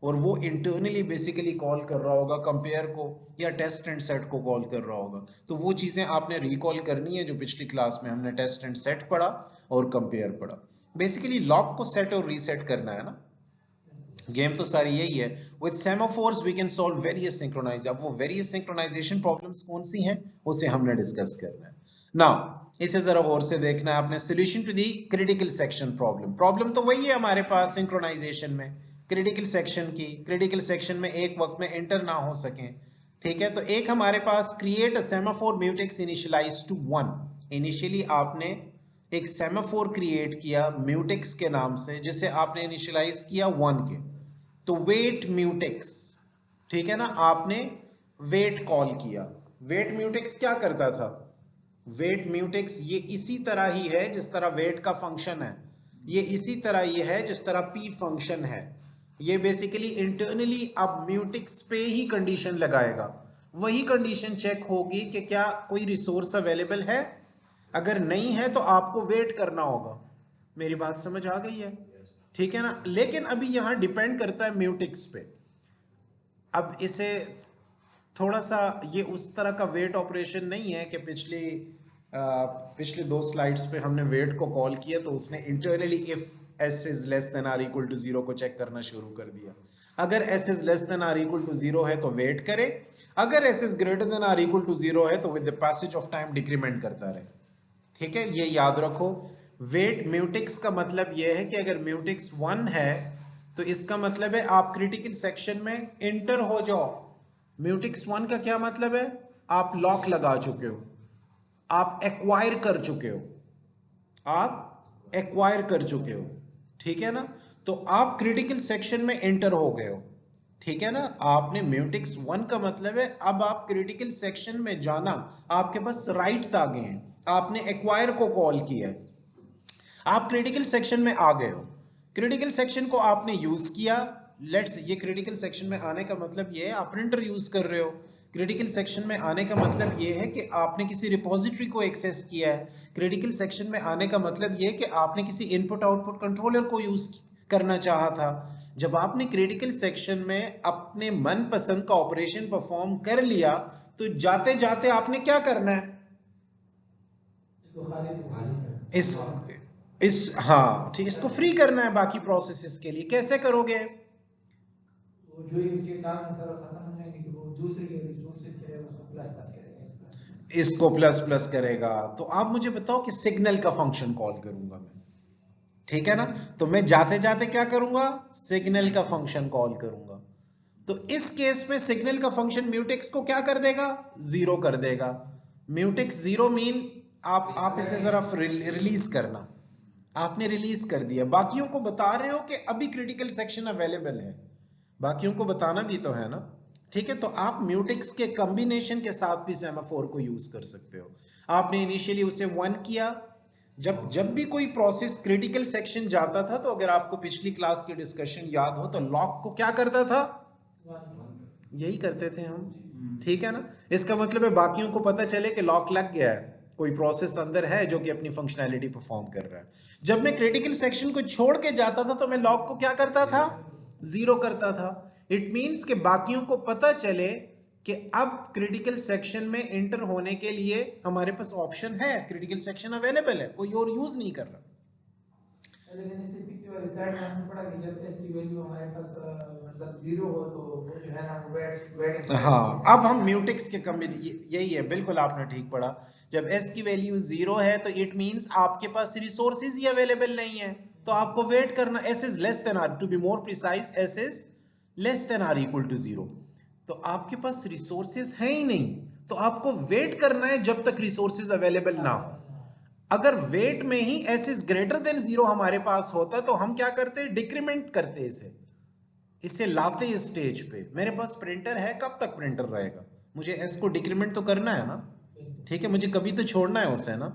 और वो इंटरनली बेसिकली कॉल कर रहा होगा कंपेयर को या टेस्ट एंड सेट को कॉल कर रहा होगा। तो वो चीजें आपने रिकॉल करनी है जो पिछली क्लास में हमने टेस्ट एंड सेट पढ़ा और कंपेयर पढ़ा। बेसिकली लॉक को सेट और रीसेट करना है ना, गेम तो सारी यही है। With semaphores we can solve various synchronise. अब वो वेरियस सिंक्रोनाइजेशन प्रॉब्लम्स कौन सी हैं उसे हमने डिस्कस करना है। नाउ इसे जरा गौर से देखना है आपने। Solution to the critical section problem. Problem तो वही है हमारे पास सिंक्रोनाइजेशन में, क्रिटिकल सेक्शन की, क्रिटिकल सेक्शन में एक वक्त में एंटर ना हो सकें, ठीक है। तो एक हमारे पास create a semaphore mutex initialise to 1। Initially आपने एक सेमाफोर क्रिएट किया म्यूटेक्स के नाम से, जिसे आपने इनिशियलाइज किया 1 के। तो वेट म्यूटेक्स, ठीक है ना, आपने वेट कॉल किया। वेट म्यूटेक्स क्या करता था? वेट म्यूटेक्स ये इसी तरह ही है जिस तरह वेट का फंक्शन है, ये इसी तरह ये है जिस तरह पी फंक्शन है। ये बेसिकली इंटरनली अब म्यूटेक्स पे ही कंडीशन लगाएगा, वही कंडीशन चेक होगी कि क्या कोई रिसोर्स अवेलेबल है, अगर नहीं है तो आपको वेट करना होगा। मेरी बात समझ आ गई है, ठीक है ना। लेकिन अभी यहां डिपेंड करता है म्यूटेक्स पे। अब इसे थोड़ा सा, ये उस तरह का वेट ऑपरेशन नहीं है कि पिछले 2 स्लाइड्स पे हमने वेट को कॉल किया तो उसने internally if s is less than or equal to 0 को चेक करना शुरू कर दिया। अगर s is less than or equal to 0 है तो वेट करे, अगर s is greater than or equal to 0 है तो with the passage of time decrement करता रहे, ठीक है। ये याद रखो। वेट म्यूटेक्स का मतलब यह है कि अगर म्यूटेक्स 1 है तो इसका मतलब है आप क्रिटिकल सेक्शन में एंटर हो जाओ। म्यूटेक्स 1 का क्या मतलब है? आप लॉक लगा चुके हो, आप एक्वायर कर चुके हो, आप एक्वायर कर चुके हो, ठीक है ना। तो आप क्रिटिकल सेक्शन में एंटर हो गए हो, ठीक है ना। आपने म्यूटेक्स 1 का मतलब है अब आप क्रिटिकल सेक्शन में जाना, आपके पास राइट्स आ गए हैं, आपने एक्वायर को कॉल किया है, आप क्रिटिकल सेक्शन में आ गए हो। क्रिटिकल सेक्शन को आपने यूज किया। लेट्स, ये क्रिटिकल सेक्शन में आने का मतलब ये है आप प्रिंटर यूज कर रहे हो। क्रिटिकल सेक्शन में आने का मतलब ये है कि आपने किसी रिपोजिटरी को एक्सेस किया है। क्रिटिकल सेक्शन में आने का मतलब ये है कि आपने किसी इनपुट आउटपुट कंट्रोलर को यूज करना चाहा था। जब आपने क्रिटिकल सेक्शन में अपने मनपसंद का ऑपरेशन परफॉर्म कर लिया तो जाते जाते आपने क्या करना है? हाँ ठीक, इसको फ्री करना है बाकी प्रोसेसेस के लिए। कैसे करोगे?
जो इसके काम सारा खत्म हो जाएंगे तो वो दूसरे रिसोर्सेज करेगा, उसको प्लस प्लस करेगा,
इसको प्लस प्लस करेगा। तो आप मुझे बताओ कि सिग्नल का फंक्शन कॉल करूंगा मैं, ठीक है ना। तो मैं जाते जाते क्या करूंगा? सिग्नल का फंक्शन कॉल करूंगा। तो इस केस में सिग्नल का फंक्शन म्यूटेक्स को क्या कर देगा? 0 कर देगा। म्यूटेक्स 0 मीन आप इसे जरा रिलीज करना। आपने रिलीज कर दिया, बाकियों को बता रहे हो कि अभी क्रिटिकल सेक्शन अवेलेबल है, बाकियों को बताना भी तो है ना, ठीक है। तो आप म्यूटेक्स के कॉम्बिनेशन के साथ भी सेमाफोर को यूज कर सकते हो। आपने इनिशियली उसे 1 किया। जब भी कोई प्रोसेस क्रिटिकल सेक्शन जाता था तो अगर आपको पिछली क्लास की डिस्कशन याद हो तो लॉक को क्या करता था? यही करते थे हम, ठीक है ना। इसका मतलब है बाकियों को पता चले कि लॉक लग गया है, कोई प्रोसेस अंदर है जो कि अपनी फंक्शनैलिटी परफॉर्म कर रहा है। जब मैं क्रिटिकल सेक्शन को छोड़ के जाता था तो मैं लॉक को क्या करता था? 0 करता था। इट मींस कि बाकियों को पता चले कि अब क्रिटिकल सेक्शन में एंटर होने के लिए हमारे पास ऑप्शन है, क्रिटिकल सेक्शन अवेलेबल है, कोई और यूज नहीं कर रहा।
लेकिन इससे पिछली वाली स्लाइड में हमने पढ़ा कि जब s की वैल्यू हमारे पास मतलब 0 हो तो वो जो है ना वो वेट।
हाँ, अब हम म्यूटेक्स के यही है, बिल्कुल आपने ठीक पढ़ा। जब s की वैल्यू 0 है तो इट मींस आपके पास रिसोर्सेज ही अवेलेबल नहीं है, तो आपको वेट करना। s is less than r, to be more precise s is less than r equal to 0। तो आपके पास रिसोर्सेज है ही नहीं, तो आपको वेट करना है जब तक रिसोर्सेज अवेलेबल ना हो। अगर वेट में ही s इज ग्रेटर देन 0 हमारे पास होता तो हम क्या करते? डिक्रीमेंट करते, इसे लाते इस स्टेज पे। मेरे पास प्रिंटर है, कब तक प्रिंटर रहेगा? मुझे s को डिक्रीमेंट तो करना है ना, ठीक है, मुझे कभी तो छोड़ना है उसे ना।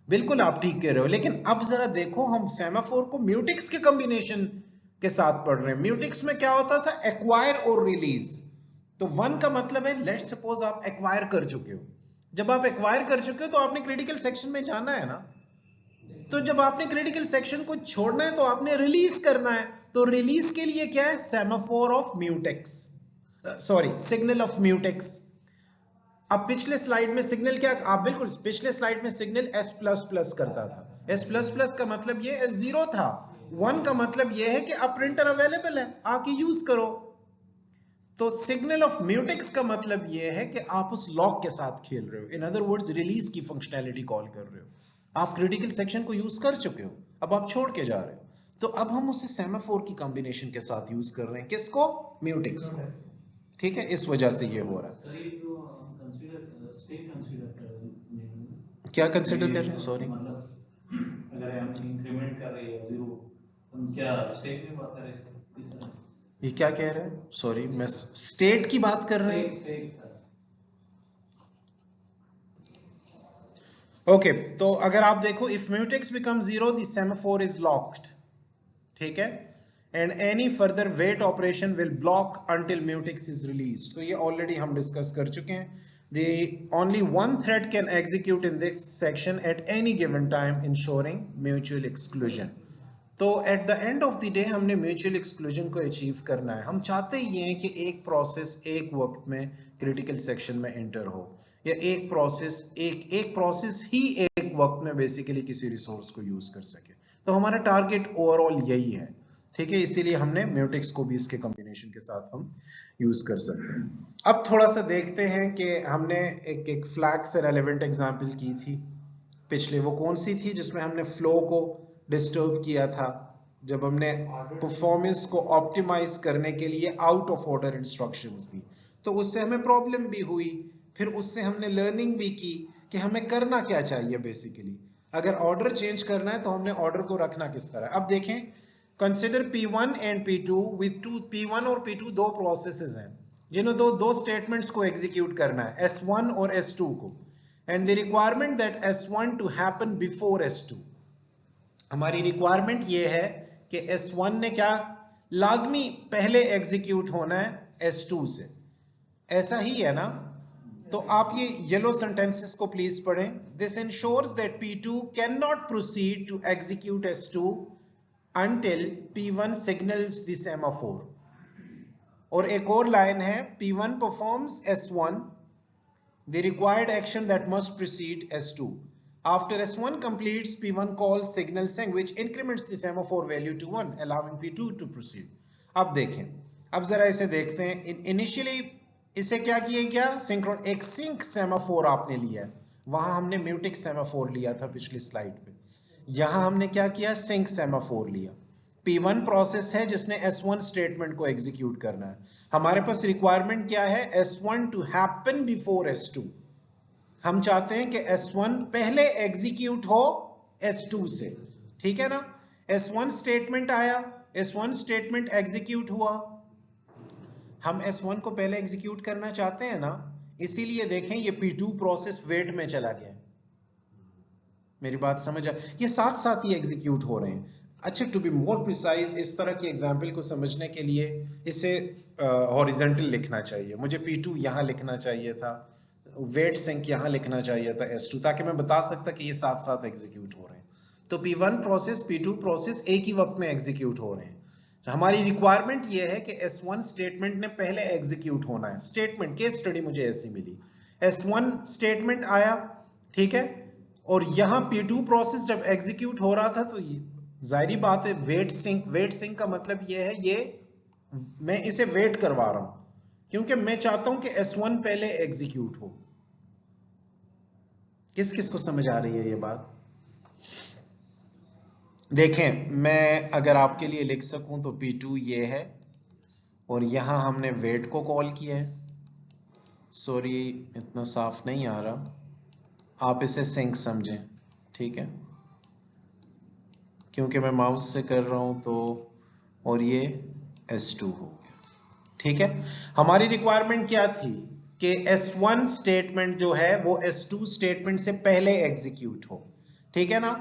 बिल्कुल आप ठीक कह रहे हो। लेकिन अब जरा देखो, हम सेमाफोर को म्यूटेक्स के कॉम्बिनेशन के साथ पढ़ रहे हैं। म्यूटेक्स में क्या होता था? एक्वायर और रिलीज। तो 1 का मतलब है, लेट्स सपोज आप एक्वायर कर चुके हो। जब आप एक्वायर कर चुके हो तो आपने क्रिटिकल सेक्शन में जाना है ना। तो जब आपने क्रिटिकल सेक्शन को छोड़ना है तो आपने रिलीज करना है। तो रिलीज के लिए क्या है? Semaphore of mutex, sorry signal of mutex. अब पिछले स्लाइड में सिग्नल क्या, आप बिल्कुल पिछले स्लाइड में सिग्नल s++ करता था। s++ का मतलब ये s0 था। 1 का मतलब ये है कि अब प्रिंटर अवेलेबल है, आके यूज करो। तो सिग्नल ऑफ म्यूटेक्स का मतलब ये है कि आप उस लॉक के साथ खेल रहे हो। इन अदर वर्ड्स, रिलीज की फंक्शनैलिटी कॉल कर रहे हो। आप क्रिटिकल सेक्शन को यूज कर चुके हो, अब आप छोड़ के जा रहे हो। तो अब हम उसे सेमाफोर की कॉम्बिनेशन के साथ यूज कर रहे हैं, किसको? म्यूटेक्स को। ठीक है, इस वजह से ये हो रहा है। क्या कंसिडर कर रहे हैं? सॉरी,
मतलब अगर हम इंक्रीमेंट कर रहे हैं जीरो, हम क्या स्टेट में बात कर रहे हैं?
ये क्या कह रहे हैं? सॉरी, मैं स्टेट की बात कर रहे हैं। ओके, तो अगर आप देखो, if mutex become zero the semaphore is locked, ठीक है, and any further wait operation will block until mutex is released. तो ये ऑलरेडी हम डिस्कस कर चुके हैं। The only one thread can execute in this section at any given time, ensuring mutual exclusion. तो eight the end of the day हमने mutual exclusion को achieve करना है। हम चाहते ही हैं कि एक प्रोसेस एक वक्त में क्रिटिकल सेक्शन में एंटर हो, या एक प्रोसेस ही एक वक्त में बेसिकली किसी रिसोर्स को यूज कर सके। तो हमारा टारगेट ओवरऑल यही है, ठीक है, इसीलिए हमने म्यूटेक्स को भी इसके कॉम्बिनेशन के साथ हम यूज कर सकते हैं। अब थोड़ा सा देखते हैं कि हमने एक फ्लैग से रेलेवेंट एग्जांपल की थी पिछले, वो कौन सी थी जिसमें हमने फ्लो को डिस्टर्ब किया था, जब हमने परफॉर्मेंस को ऑप्टिमाइज करने के लिए आउट ऑफ ऑर्डर इंस्ट्रक्शंस दी, तो उससे हमें प्रॉब्लम भी हुई। फिर उससे हमने लर्निंग भी की कि हमें करना क्या चाहिए। बेसिकली अगर ऑर्डर चेंज करना है तो हमने ऑर्डर को रखना किस तरह। अब देखें, consider P1 and P2 with P1 और P2 दो प्रोसेसेस हैं जिन्हें दो स्टेटमेंट्स को एग्जीक्यूट करना है, S1 और S2 को, and the requirement that S1 to happen before S2। हमारी रिक्वायरमेंट ये है कि S1 ने क्या लाजमी पहले एग्जीक्यूट होना है S2 से, ऐसा ही है ना? तो आप ये येलो सेंटेंसेस को प्लीज पढ़ें। This ensures that P2 can not proceed to execute S2 until P1 signals the semaphore। और एक और लाइन है, P1 performs S1 the required action that must precede S2। After S1 completes, P1 calls signal send which increments the semaphore value to 1, allowing P2 to proceed। अब देखें, अब जरा इसे देखते हैं। इनिशियली इसे क्या किया गया? सिंक्रोन एक सिंक सेमाफोर आपने लिया है, वहां हमने म्यूटिक सेमाफोर लिया था पिछली स्लाइड पे। यहां हमने क्या किया? सिंक सेमाफोर लिया। P1 प्रोसेस है जिसने S1 स्टेटमेंट को एग्जीक्यूट करना है। हमारे पास रिक्वायरमेंट क्या है? S1 to happen before S2। हम चाहते हैं कि S1 पहले एग्जीक्यूट हो S2 से, ठीक है ना? S1 स्टेटमेंट आया, S1 स्टेटमेंट एग्जीक्यूट हुआ, हम S1 को पहले एग्जीक्यूट करना चाहते हैं ना, इसीलिए देखें ये P2 प्रोसेस वेट में चला गया। मेरी बात समझ आ? ये साथ साथ ही एग्जीक्यूट हो रहे हैं। अच्छा, टू बी मोर प्रिसाइज, इस तरह की एग्जांपल को समझने के लिए इसे हॉरिजॉन्टल लिखना चाहिए। मुझे P2 यहां लिखना चाहिए था, वेट सिंक यहां लिखना चाहिए था S2, ताकि मैं बता सकता कि ये साथ साथ एग्जीक्यूट हो रहे हैं। तो P1 प्रोसेस P2 प्रोसेस एक ही वक्त में एग्जीक्यूट हो रहे हैं। हमारी रिक्वायरमेंट ये है कि S1 स्टेटमेंट ने पहले एग्जीक्यूट होना है। स्टेटमेंट केस स्टडी मुझे ऐसी मिली, S1 स्टेटमेंट आया, ठीक है, और यहां P2 प्रोसेस जब एग्जीक्यूट हो रहा था तो जाहिर बात है वेट सिंक का मतलब ये है, ये मैं इसे वेट करवा रहा हूं क्योंकि मैं चाहता हूं कि S1 पहले एग्जीक्यूट हो। किस किस को समझ आ रही है ये बात? देखें, मैं अगर आपके लिए लिख सकूं तो P2 ये है और यहां हमने वेट को कॉल किया है। सॉरी, इतना साफ नहीं आ रहा, आप इसे सिंक समझें, ठीक है, क्योंकि मैं माउस से कर रहा हूं तो, और ये S2 हो गया, ठीक है। हमारी रिक्वायरमेंट क्या थी कि S1 स्टेटमेंट जो है वो S2 स्टेटमेंट से पहले एग्जीक्यूट हो, ठीक है ना?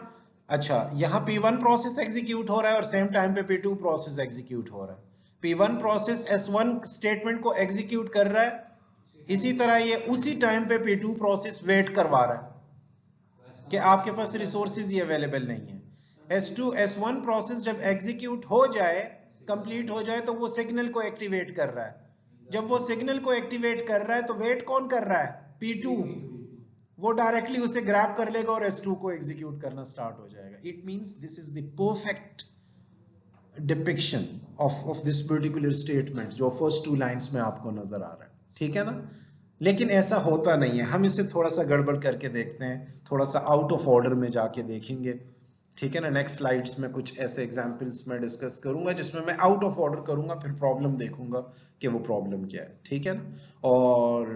अच्छा, यहां P1 प्रोसेस एग्जीक्यूट हो रहा है और सेम टाइम पे P2 प्रोसेस एग्जीक्यूट हो रहा है। P1 प्रोसेस S1 स्टेटमेंट को एग्जीक्यूट कर रहा है, इसी तरह ये उसी टाइम पे P2 प्रोसेस वेट करवा रहा है कि आपके पास रिसोर्सेज ही अवेलेबल नहीं है। S1 प्रोसेस जब एग्जीक्यूट हो जाए, कंप्लीट हो जाए, तो वो सिग्नल को एक्टिवेट कर रहा है। जब वो सिग्नल को एक्टिवेट कर रहा है तो वेट कौन कर रहा है? P2। वो डायरेक्टली उसे ग्रैब कर लेगा और S2 को एग्जीक्यूट करना स्टार्ट हो जाएगा। It means this is the perfect depiction of this particular statement जो फर्स्ट 2 लाइंस में आपको नजर आ रहा है, ठीक है ना? लेकिन ऐसा होता नहीं है। हम इसे थोड़ा सा गड़बड़ करके देखते हैं, थोड़ा सा आउट ऑफ ऑर्डर में जाके देखेंगे ठीक है ना। नेक्स्ट स्लाइड्स में कुछ ऐसे एग्जांपल्स मैं डिस्कस करूंगा जिसमें मैं आउट ऑफ ऑर्डर करूंगा, फिर प्रॉब्लम देखूंगा कि वो प्रॉब्लम क्या है, ठीक है ना। और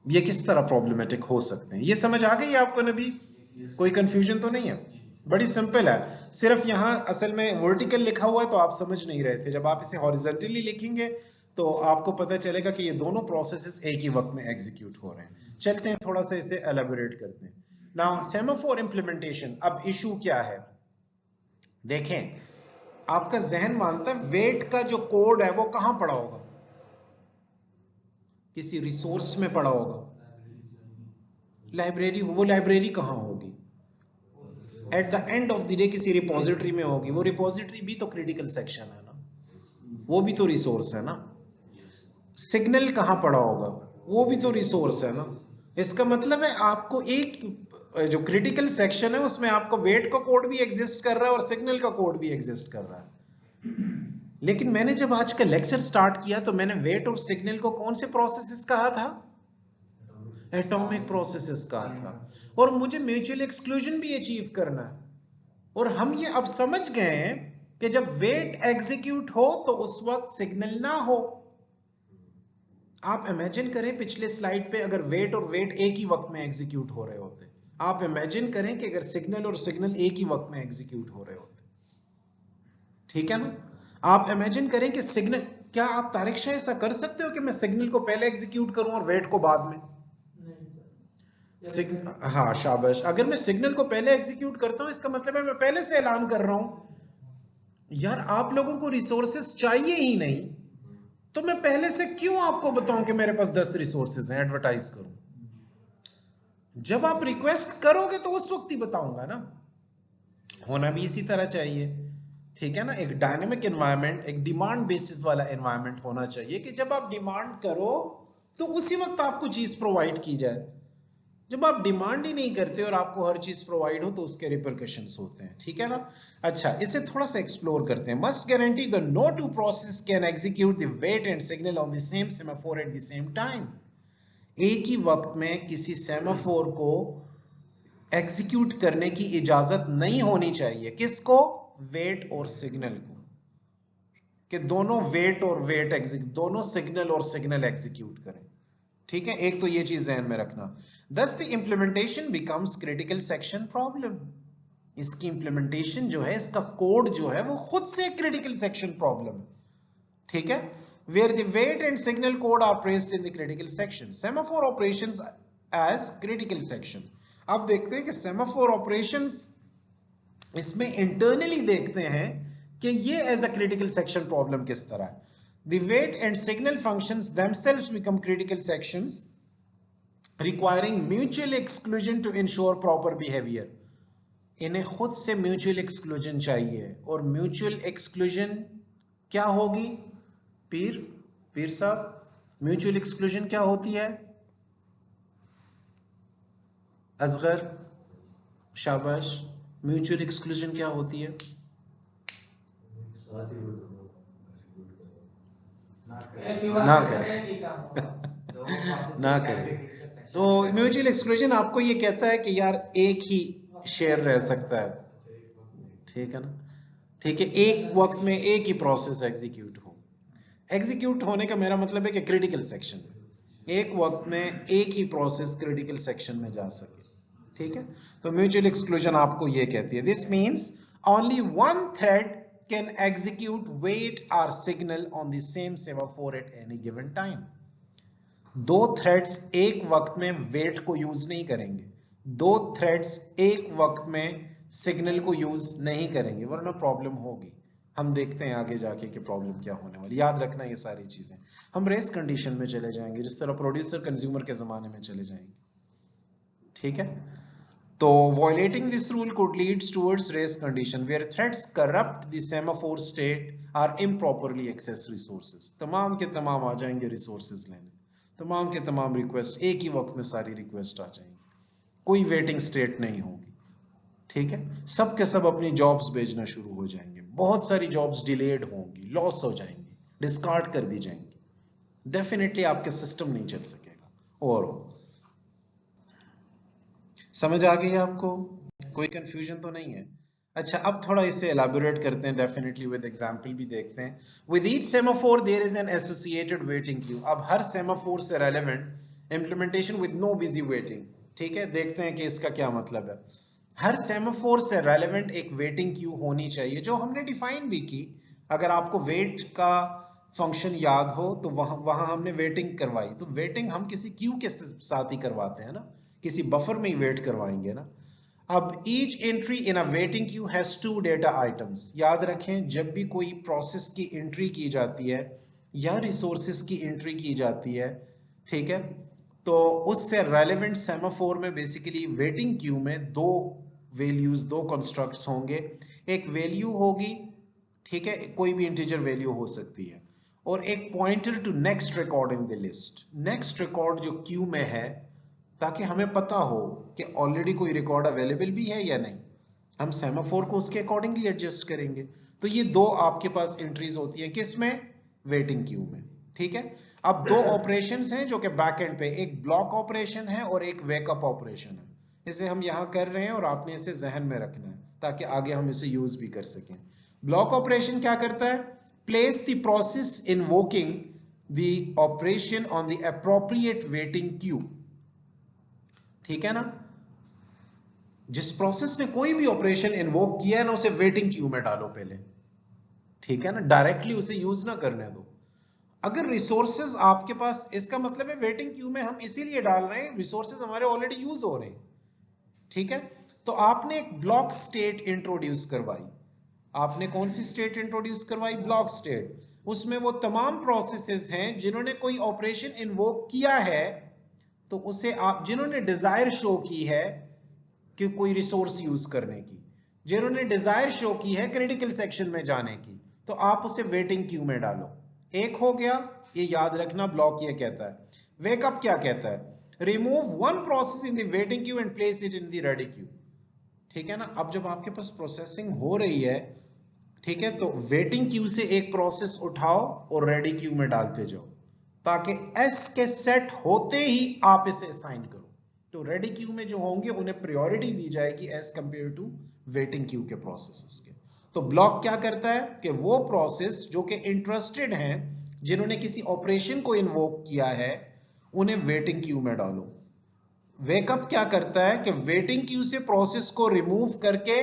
ये किस तरह प्रॉब्लमेटिक हो सकते हैं, ये समझ आ गई आपको नबी? कोई कंफ्यूजन तो नहीं है? बड़ी सिंपल है। सिर्फ यहाँ असल में वर्टिकल लिखा हुआ है तो आप समझ नहीं रहे थे। जब आप इसे हॉरिजॉन्टली लिखेंगे तो आपको पता चलेगा कि ये दोनों प्रोसेसेस एक ही वक्त में एग्जीक्यूट हो रहे हैं। चलते हैं थोड़ा सा इसे एलेबोरेट करते हैं। नाउ सेमाफोर इंप्लीमेंटेशन, अब इशू क्या है देखें। आपका जहन मानता है वेट का जो कोड है वो कहां पड़ा होगा? किसी रिसोर्स में पड़ा होगा, लाइब्रेरी। वो लाइब्रेरी कहां होगी? Eight the end of the day किसी रिपोजिटरी में होगी। वो रिपोजिटरी भी तो क्रिटिकल सेक्शन है ना, वो भी तो रिसोर्स है ना। सिग्नल कहां पड़ा होगा? वो भी तो रिसोर्स है ना। इसका मतलब है आपको एक जो क्रिटिकल सेक्शन है उसमें आपको वेट का कोड भी एग्जिस्ट कर रहा है और सिग्नल का कोड भी एग्जिस्ट कर रहा है। लेकिन मैंने जब आज का लेक्चर स्टार्ट किया तो मैंने वेट और सिग्नल को कौन से प्रोसेसेस कहा था? एटॉमिक प्रोसेसेस कहा था। और मुझे म्यूचुअल एक्सक्लूजन भी अचीव करना है। और हम ये अब समझ गए हैं कि जब वेट एग्जीक्यूट हो तो उस वक्त सिग्नल ना हो। आप इमेजिन करें पिछले स्लाइड पे अगर वेट और वेट एक ही वक्त में एग्जीक्यूट हो रहे होते। आप इमेजिन करें कि अगर सिग्नल और सिग्नल एक ही वक्त में एग्जीक्यूट हो रहे होते, ठीक है ना। आप इमेजिन करें कि सिग्नल, क्या आप तारिक शाह ऐसा कर सकते हो कि मैं सिग्नल को पहले एग्जीक्यूट करूं और वेट को बाद में? हाँ शाबाश। अगर मैं सिग्नल को पहले एग्जीक्यूट करता हूं इसका मतलब है मैं पहले से ऐलान कर रहा हूं यार आप लोगों को रिसोर्सेस चाहिए ही नहीं, तो मैं पहले से क्यों आपको बताऊं कि मेरे पास 10 रिसोर्सेज हैं, एडवर्टाइज करूं। जब आप रिक्वेस्ट करोगे तो उस वक्त ही बताऊंगा ना। होना भी इसी तरह चाहिए, ठीक है ना। एक डायनेमिक एनवायरनमेंट, एक डिमांड बेसिस वाला एनवायरनमेंट होना चाहिए कि जब आप डिमांड करो तो उसी वक्त आपको चीज प्रोवाइड की जाए। जब आप डिमांड ही नहीं करते और आपको हर चीज प्रोवाइड हो तो उसके रिपरकशंस होते हैं, ठीक है ना। अच्छा, इसे थोड़ा सा एक्सप्लोर करते हैं। Must guarantee the no two process can execute the wait and signal on the same semaphore at the same time. एक ही वक्त में किसी सेमाफोर को एग्जीक्यूट करने की इजाजत नहीं होनी चाहिए। किसको? वेट और सिग्नल को, कि दोनों वेट और वेट दोनों सिग्नल और सिग्नल एग्जीक्यूट करें, ठीक है। एक तो ये चीज ध्यान में रखना। Thus the implementation becomes critical section problem. इसकी इंप्लीमेंटेशन जो है, इसका कोड जो है वो खुद से क्रिटिकल सेक्शन प्रॉब्लम है, ठीक है। Where the weight and signal code are placed in the critical section. Semaphore operations as critical section. अब देखते हैं कि semaphore operations इसमें इंटरनली देखते हैं कि ये as a critical section problem किस तरह है। The weight and signal functions themselves become critical sections requiring mutual exclusion to ensure proper behavior. इन्हें खुद से म्यूचुअल एक्सक्लूजन चाहिए। और म्यूचुअल एक्सक्लूजन क्या होगी? पीर साहब, म्यूचुअल एक्सक्लूजन क्या होती है? असगर, शाबाश। म्यूचुअल एक्सक्लूजन क्या होती है? ना करें ना करें। तो म्यूचुअल एक्सक्लूजन आपको ये कहता है कि यार एक ही शेयर रह सकता है, ठीक है ना। ठीक है, एक वक्त में एक ही प्रोसेस एग्जीक्यूट हो। एग्जीक्यूट होने का मेरा मतलब है कि क्रिटिकल सेक्शन, एक वक्त में एक ही प्रोसेस क्रिटिकल सेक्शन में जा सके, ठीक है। तो म्यूचुअल एक्सक्लूजन आपको ये कहती है, this means only one thread can execute wait or signal on the same semaphore at any given time. दो थ्रेड्स एक वक्त में वेट को यूज नहीं करेंगे, दो थ्रेड्स एक वक्त में सिग्नल को यूज नहीं करेंगे, वरना प्रॉब्लम होगी। हम देखते हैं आगे जाके कि प्रॉब्लम क्या होने वाली। याद रखना ये सारी चीजें। हम रेस कंडीशन में चले जाएंगे, जिस तरह प्रोड्यूसर कंज्यूमर के जमाने में चले जाएंगे, ठीक है। तो violating this rule could lead towards race condition where threats corrupt the semaphore state or improperly access resources. तमाम के तमाम आ जाएंगे रिसोर्सेज लेने, तमाम के तमाम रिक्वेस्ट एक ही वक्त में सारी रिक्वेस्ट आ जाएंगी, कोई वेटिंग स्टेट नहीं होगी, ठीक है। सब के सब अपनी जॉब्स भेजना शुरू हो जाएंगे, बहुत सारी जॉब्स डिलेड होंगी, लॉस हो जाएंगी, डिस्कार्ड कर दी जाएंगी। डेफिनेटली आपके सिस्टम नहीं चल सकेगा। और समझ आ गई आपको? कोई कंफ्यूजन तो नहीं है? अच्छा, अब थोड़ा इसे एलाबोरेट करते हैं, डेफिनेटली विद एग्जांपल भी देखते हैं। With each semaphore there is an associated waiting queue. अब हर सेमाफोर से relevant implementation with no busy waiting. ठीक है, देखते हैं कि इसका क्या मतलब है। हर सेमाफोर से रेलेवेंट एक वेटिंग क्यू होनी चाहिए, जो हमने डिफाइन भी की। अगर आपको वेट का फंक्शन याद हो तो वहां हमने वेटिंग करवाई। तो वेटिंग हम किसी क्यू के साथ ही करवाते हैं ना, किसी बफर में ही वेट करवाएंगे ना। अब each entry in a waiting queue has two data items. याद रखें, जब भी कोई प्रोसेस की एंट्री की जाती है या रिसोर्सेज की एंट्री की जाती है, ठीक है, तो उससे रेलेवेंट सेमाफोर में बेसिकली वेटिंग क्यू में दो वैल्यूज, दो कंस्ट्रक्ट्स होंगे। एक वैल्यू होगी, ठीक है, कोई भी इंटीजर वैल्यू हो सकती है, और एक pointer to next record in the list. Next record जो क्यू में है, ताकि हमें पता हो कि ऑलरेडी कोई रिकॉर्ड अवेलेबल भी है या नहीं। हम सेमाफोर को उसके अकॉर्डिंगली एडजस्ट करेंगे। तो ये दो आपके पास एंट्रीज होती है, किसमें? वेटिंग क्यू में। ठीक है, अब दो ऑपरेशंस हैं जो कि बैक एंड पे, एक ब्लॉक ऑपरेशन है और एक वेकअप ऑपरेशन है। इसे हम यहां कर रहे हैं और आपने इसे जहन में रखना है ताकि आगे हम इसे यूज भी कर सकें। ब्लॉक ऑपरेशन क्या करता है? Place the process invoking the operation on the appropriate waiting queue. ठीक है ना, जिस प्रोसेस ने कोई भी ऑपरेशन इन्वोक किया है ना, उसे वेटिंग क्यू में डालो पहले। ठीक है ना, डायरेक्टली उसे यूज ना करने दो। अगर रिसोर्सेज आपके पास, इसका मतलब है वेटिंग क्यू में हम इसीलिए डाल रहे हैं, रिसोर्सेज हमारे ऑलरेडी यूज हो रहे हैं। ठीक है, तो आपने एक ब्लॉक स्टेट इंट्रोड्यूस करवाई। आपने कौन सी स्टेट इंट्रोड्यूस करवाई? Block state. उसमें वो तमाम प्रोसेसेस हैं जिन्होंने कोई ऑपरेशन इन्वोक किया है, तो उसे आप, जिन्होंने डिजायर शो की है कि कोई रिसोर्स यूज करने की, जिन्होंने डिजायर शो की है क्रिटिकल सेक्शन में जाने की, तो आप उसे वेटिंग क्यू में डालो। एक हो गया, ये याद रखना, ब्लॉक ये कहता है। वेकअप क्या कहता है? Remove one process in the waiting queue and place it in the ready queue. ठीक है ना, अब जब आपके पास प्रोसेसिंग हो रही है, ठीक है, तो वेटिंग क्यू से एक प्रोसेस उठाओ और रेडी क्यू में डालते जाओ, ताकि एस के सेट होते ही आप इसे असाइन करो। तो रेडी क्यू में जो होंगे उन्हें प्रायोरिटी दी जाएगी as compare to waiting queue के प्रोसेसेस के। तो ब्लॉक क्या करता है कि वो प्रोसेस जो कि इंटरेस्टेड हैं, जिन्होंने किसी ऑपरेशन को इन्वोक किया है, उन्हें वेटिंग क्यू में डालो। वेकअप क्या करता है कि वेटिंग क्यू से प्रोसेस को रिमूव करके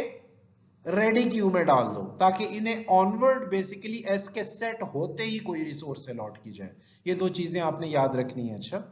रेडी क्यू में डाल दो, ताकि इन्हें ऑनवर्ड बेसिकली एस के सेट होते ही कोई रिसोर्स अलॉट की जाए। ये दो चीजें आपने याद रखनी है। अच्छा,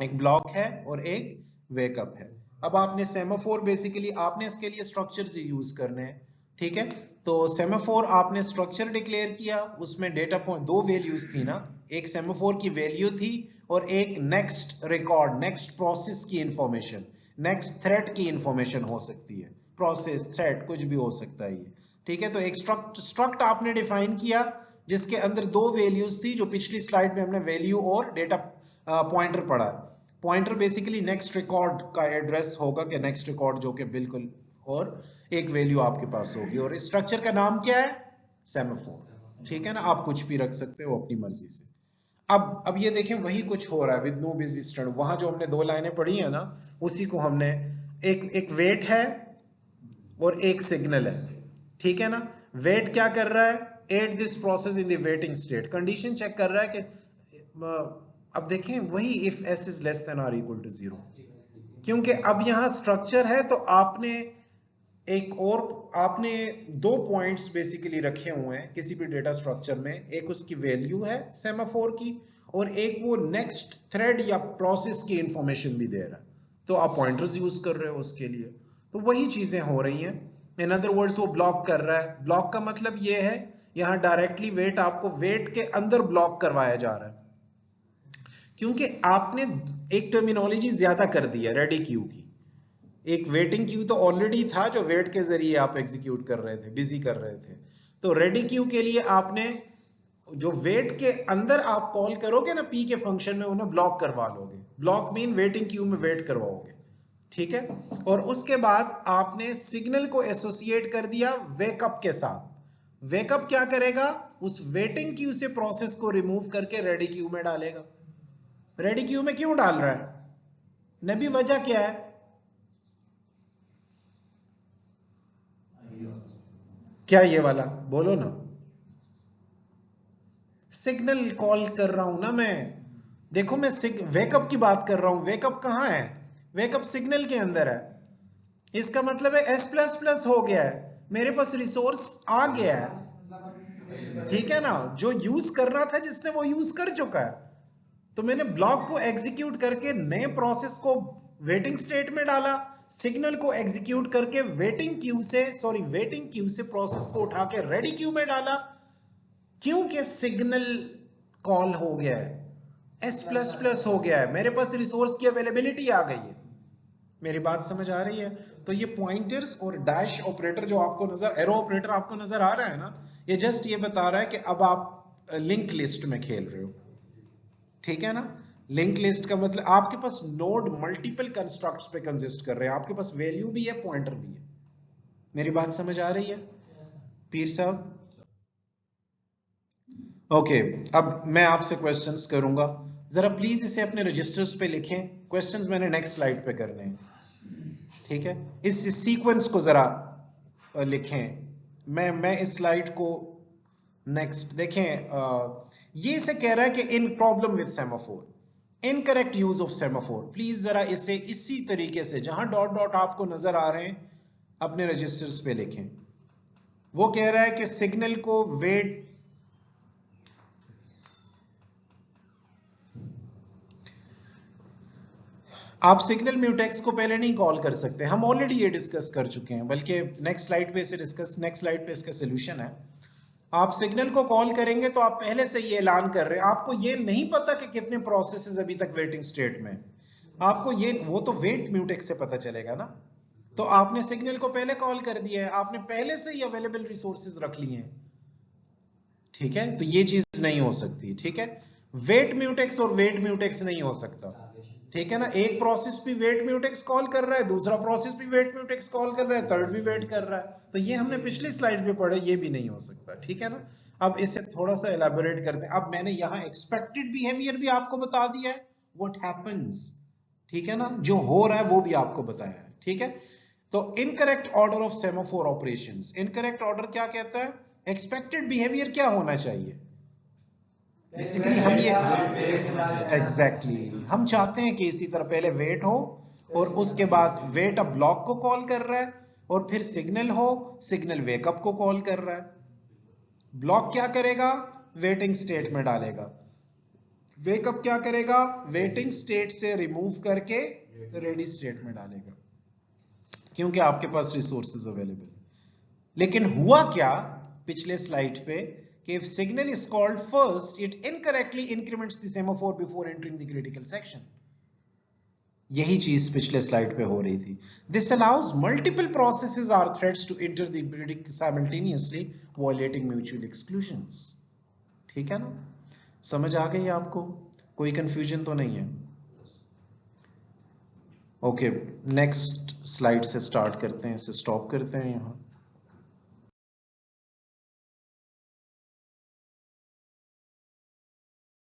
एक ब्लॉक है और एक वेकअप है। अब आपने सेमाफोर, बेसिकली आपने इसके लिए स्ट्रक्चर्स यूज करने हैं। ठीक है, तो सेमाफोर आपने स्ट्रक्चर डिक्लेयर किया, उसमें डेटा पॉइंट, दो वैल्यूज थी ना, एक सेमाफोर की वैल्यू थी और एक नेक्स्ट रिकॉर्ड, नेक्स्ट प्रोसेस की इंफॉर्मेशन, नेक्स्ट थ्रेड की इंफॉर्मेशन हो सकती है, प्रोसेस, थ्रेड, कुछ भी हो सकता है ये। ठीक है, तो एक स्ट्रक्ट आपने डिफाइन किया जिसके अंदर दो वैल्यूज थी, जो पिछली स्लाइड में हमने वैल्यू और डेटा पॉइंटर पढ़ा। पॉइंटर बेसिकली नेक्स्ट रिकॉर्ड का एड्रेस होगा कि नेक्स्ट रिकॉर्ड, जो कि बिल्कुल, और एक वैल्यू आपके पास होगी, और इस स्ट्रक्चर का नाम क्या है? सेमाफोर। ठीक है ना, आप कुछ भी रख सकते हो अपनी मर्जी से। अब ये देखें, वही कुछ हो रहा है विद नो बिजी स्टैंड। वहां जो हमने दो लाइनें पढ़ी है ना, उसी को हमने, एक वेट है और एक सिग्नल है। ठीक है ना, वेट क्या कर रहा है? At this process in the waiting state, condition check कर रहा है कि, अब देखें वही, if S is less than or equal to 0, क्योंकि अब यहां स्ट्रक्चर है, तो आपने एक और, आपने दो पॉइंट्स बेसिकली रखे हुए हैं किसी भी डेटा स्ट्रक्चर में। एक उसकी वैल्यू है सेमाफोर की, और एक वो नेक्स्ट थ्रेड या प्रोसेस की इंफॉर्मेशन भी दे रहा है, तो आप पॉइंटर्स यूज कर रहे हो उसके लिए। तो वही चीजें हो रही हैं। इन अदर वर्ड्स, वो ब्लॉक कर रहा है। ब्लॉक का मतलब ये है, यहां डायरेक्टली वेट, आपको वेट के अंदर ब्लॉक करवाया जा रहा है, क्योंकि आपने एक टर्मिनोलॉजी ज्यादा कर दी है रेडी क्यू की। एक वेटिंग क्यू तो ऑलरेडी था जो वेट के जरिए आप एग्जीक्यूट कर रहे थे, बिजी कर रहे थे। तो रेडी क्यू के लिए आपने जो वेट के अंदर आप कॉल करोगे ना पी के फंक्शन में, उन्हें ब्लॉक करवा लोगे। ब्लॉक मीन वेटिंग क्यू में वेट करवाओगे। ठीक है, और उसके बाद आपने सिग्नल को एसोसिएट कर दिया वेकअप के साथ। वेकअप क्या करेगा? उस वेटिंग क्यू से प्रोसेस को रिमूव करके रेडी क्यू में डालेगा। रेडी क्यू में क्यों डाल रहा है? नबी वजह क्या है? क्या ये वाला बोलो ना, सिग्नल कॉल कर रहा हूं ना मैं। देखो मैं वेकअप की बात कर रहा हूं, वेकअप कहां है, वेकअप सिग्नल के अंदर है। इसका मतलब है S++ हो गया है, मेरे पास रिसोर्स आ गया है, ठीक है ना। जो यूज कर रहा था जिसने वो यूज कर चुका है, तो मैंने ब्लॉक को एग्जीक्यूट करके नए प्रोसेस को वेटिंग स्टेट में डाला, सिग्नल को एग्जीक्यूट करके वेटिंग क्यू से प्रोसेस को उठा के रेडी क्यू में डाला, क्योंकि सिग्नल कॉल हो गया है, S++ हो गया है, मेरे पास रिसोर्स की अवेलेबिलिटी आ गई है। मेरी बात समझ आ रही है? तो ये पॉइंटर्स और डैश ऑपरेटर जो आपको नजर, एरो ऑपरेटर आपको नजर आ रहा है ना, ये जस्ट ये बता रहा है कि अब आप लिंक लिस्ट में खेल रहे हो, ठीक है ना। लिंक लिस्ट का मतलब आपके पास नोड मल्टीपल कंस्ट्रक्ट्स पे कंसिस्ट कर रहे हैं, आपके पास वैल्यू भी है, पॉइंटर भी है। मेरी बात समझ आ रही है पीर साहब? ओके, अब मैं आपसे क्वेश्चंस करूंगा, जरा प्लीज इसे अपने रजिस्टर्स पे लिखें। क्वेश्चंस मैंने नेक्स्ट स्लाइड पे करने हैं, ठीक है। इस सीक्वेंस को जरा लिखें। मैं इस स्लाइड को नेक्स्ट देखें। ये इसे कह रहा है कि इन problem with semaphore, incorrect use of semaphore, please जरा इसे इसी तरीके से जहां डॉट डॉट आपको नजर आ रहे हैं अपने रजिस्टर्स पे लिखें। वो कह रहा है कि सिग्नल को वेट, आप सिग्नल म्यूटेक्स को पहले नहीं कॉल कर सकते, हम ऑलरेडी ये डिस्कस कर चुके हैं, बल्कि नेक्स्ट स्लाइड पे इसे डिस्कस, नेक्स्ट स्लाइड पे इसका सोल्यूशन है। आप सिग्नल को कॉल करेंगे तो आप पहले से ये ऐलान कर रहे हैं, आपको ये नहीं पता कि कितने प्रोसेसेस अभी तक वेटिंग स्टेट में, आपको ये वो तो वेट म्यूटेक्स से पता चलेगा ना। तो आपने सिग्नल को पहले कॉल कर दिया है, आपने पहले से ही अवेलेबल रिसोर्सेज रख लिए हैं, ठीक है। तो ये चीज नहीं हो सकती, ठीक है। वेट म्यूटेक्स और वेट म्यूटेक्स नहीं हो सकता, ठीक है ना। एक प्रोसेस भी वेट म्यूटेक्स कॉल कर रहा है, दूसरा प्रोसेस भी वेट म्यूटेक्स कॉल कर रहा है, थर्ड भी वेट कर रहा है, तो ये हमने पिछली स्लाइड पे पढ़ा, ये भी नहीं हो सकता, ठीक है ना। अब इसे थोड़ा सा एलैबोरेट करते हैं। अब मैंने यहां एक्सपेक्टेड बिहेवियर भी आपको बता दिया है, व्हाट हैपेंस, ठीक है ना, जो हो रहा है वो भी आपको बताया है, ठीक है। तो incorrect order of semaphore operations, incorrect order क्या कहता है, एक्सपेक्टेड बिहेवियर क्या होना चाहिए। बेसिकली हम ये एग्जैक्टली हम चाहते हैं कि इसी तरह पहले वेट हो और उसके बाद वेट अब ब्लॉक को कॉल कर रहा है और फिर सिग्नल हो, सिग्नल वेकअप को कॉल कर रहा है। ब्लॉक क्या करेगा, वेटिंग स्टेट में डालेगा, वेकअप क्या करेगा, वेटिंग स्टेट से रिमूव करके रेडी स्टेट में डालेगा, क्योंकि आपके पास रिसोर्सेज अवेलेबल है। लेकिन हुआ क्या पिछले स्लाइड पे कि if signal is called first, it incorrectly increments the semaphore before entering the critical section. यही चीज पिछले स्लाइड पे हो रही थी। This allows multiple processes or threads to enter the predict simultaneously, violating mutual exclusions. ठीक है ना, समझ आ गई आपको, कोई कंफ्यूजन तो नहीं है? ओके, नेक्स्ट स्लाइड से स्टार्ट करते हैं, इसे स्टॉप करते हैं यहां।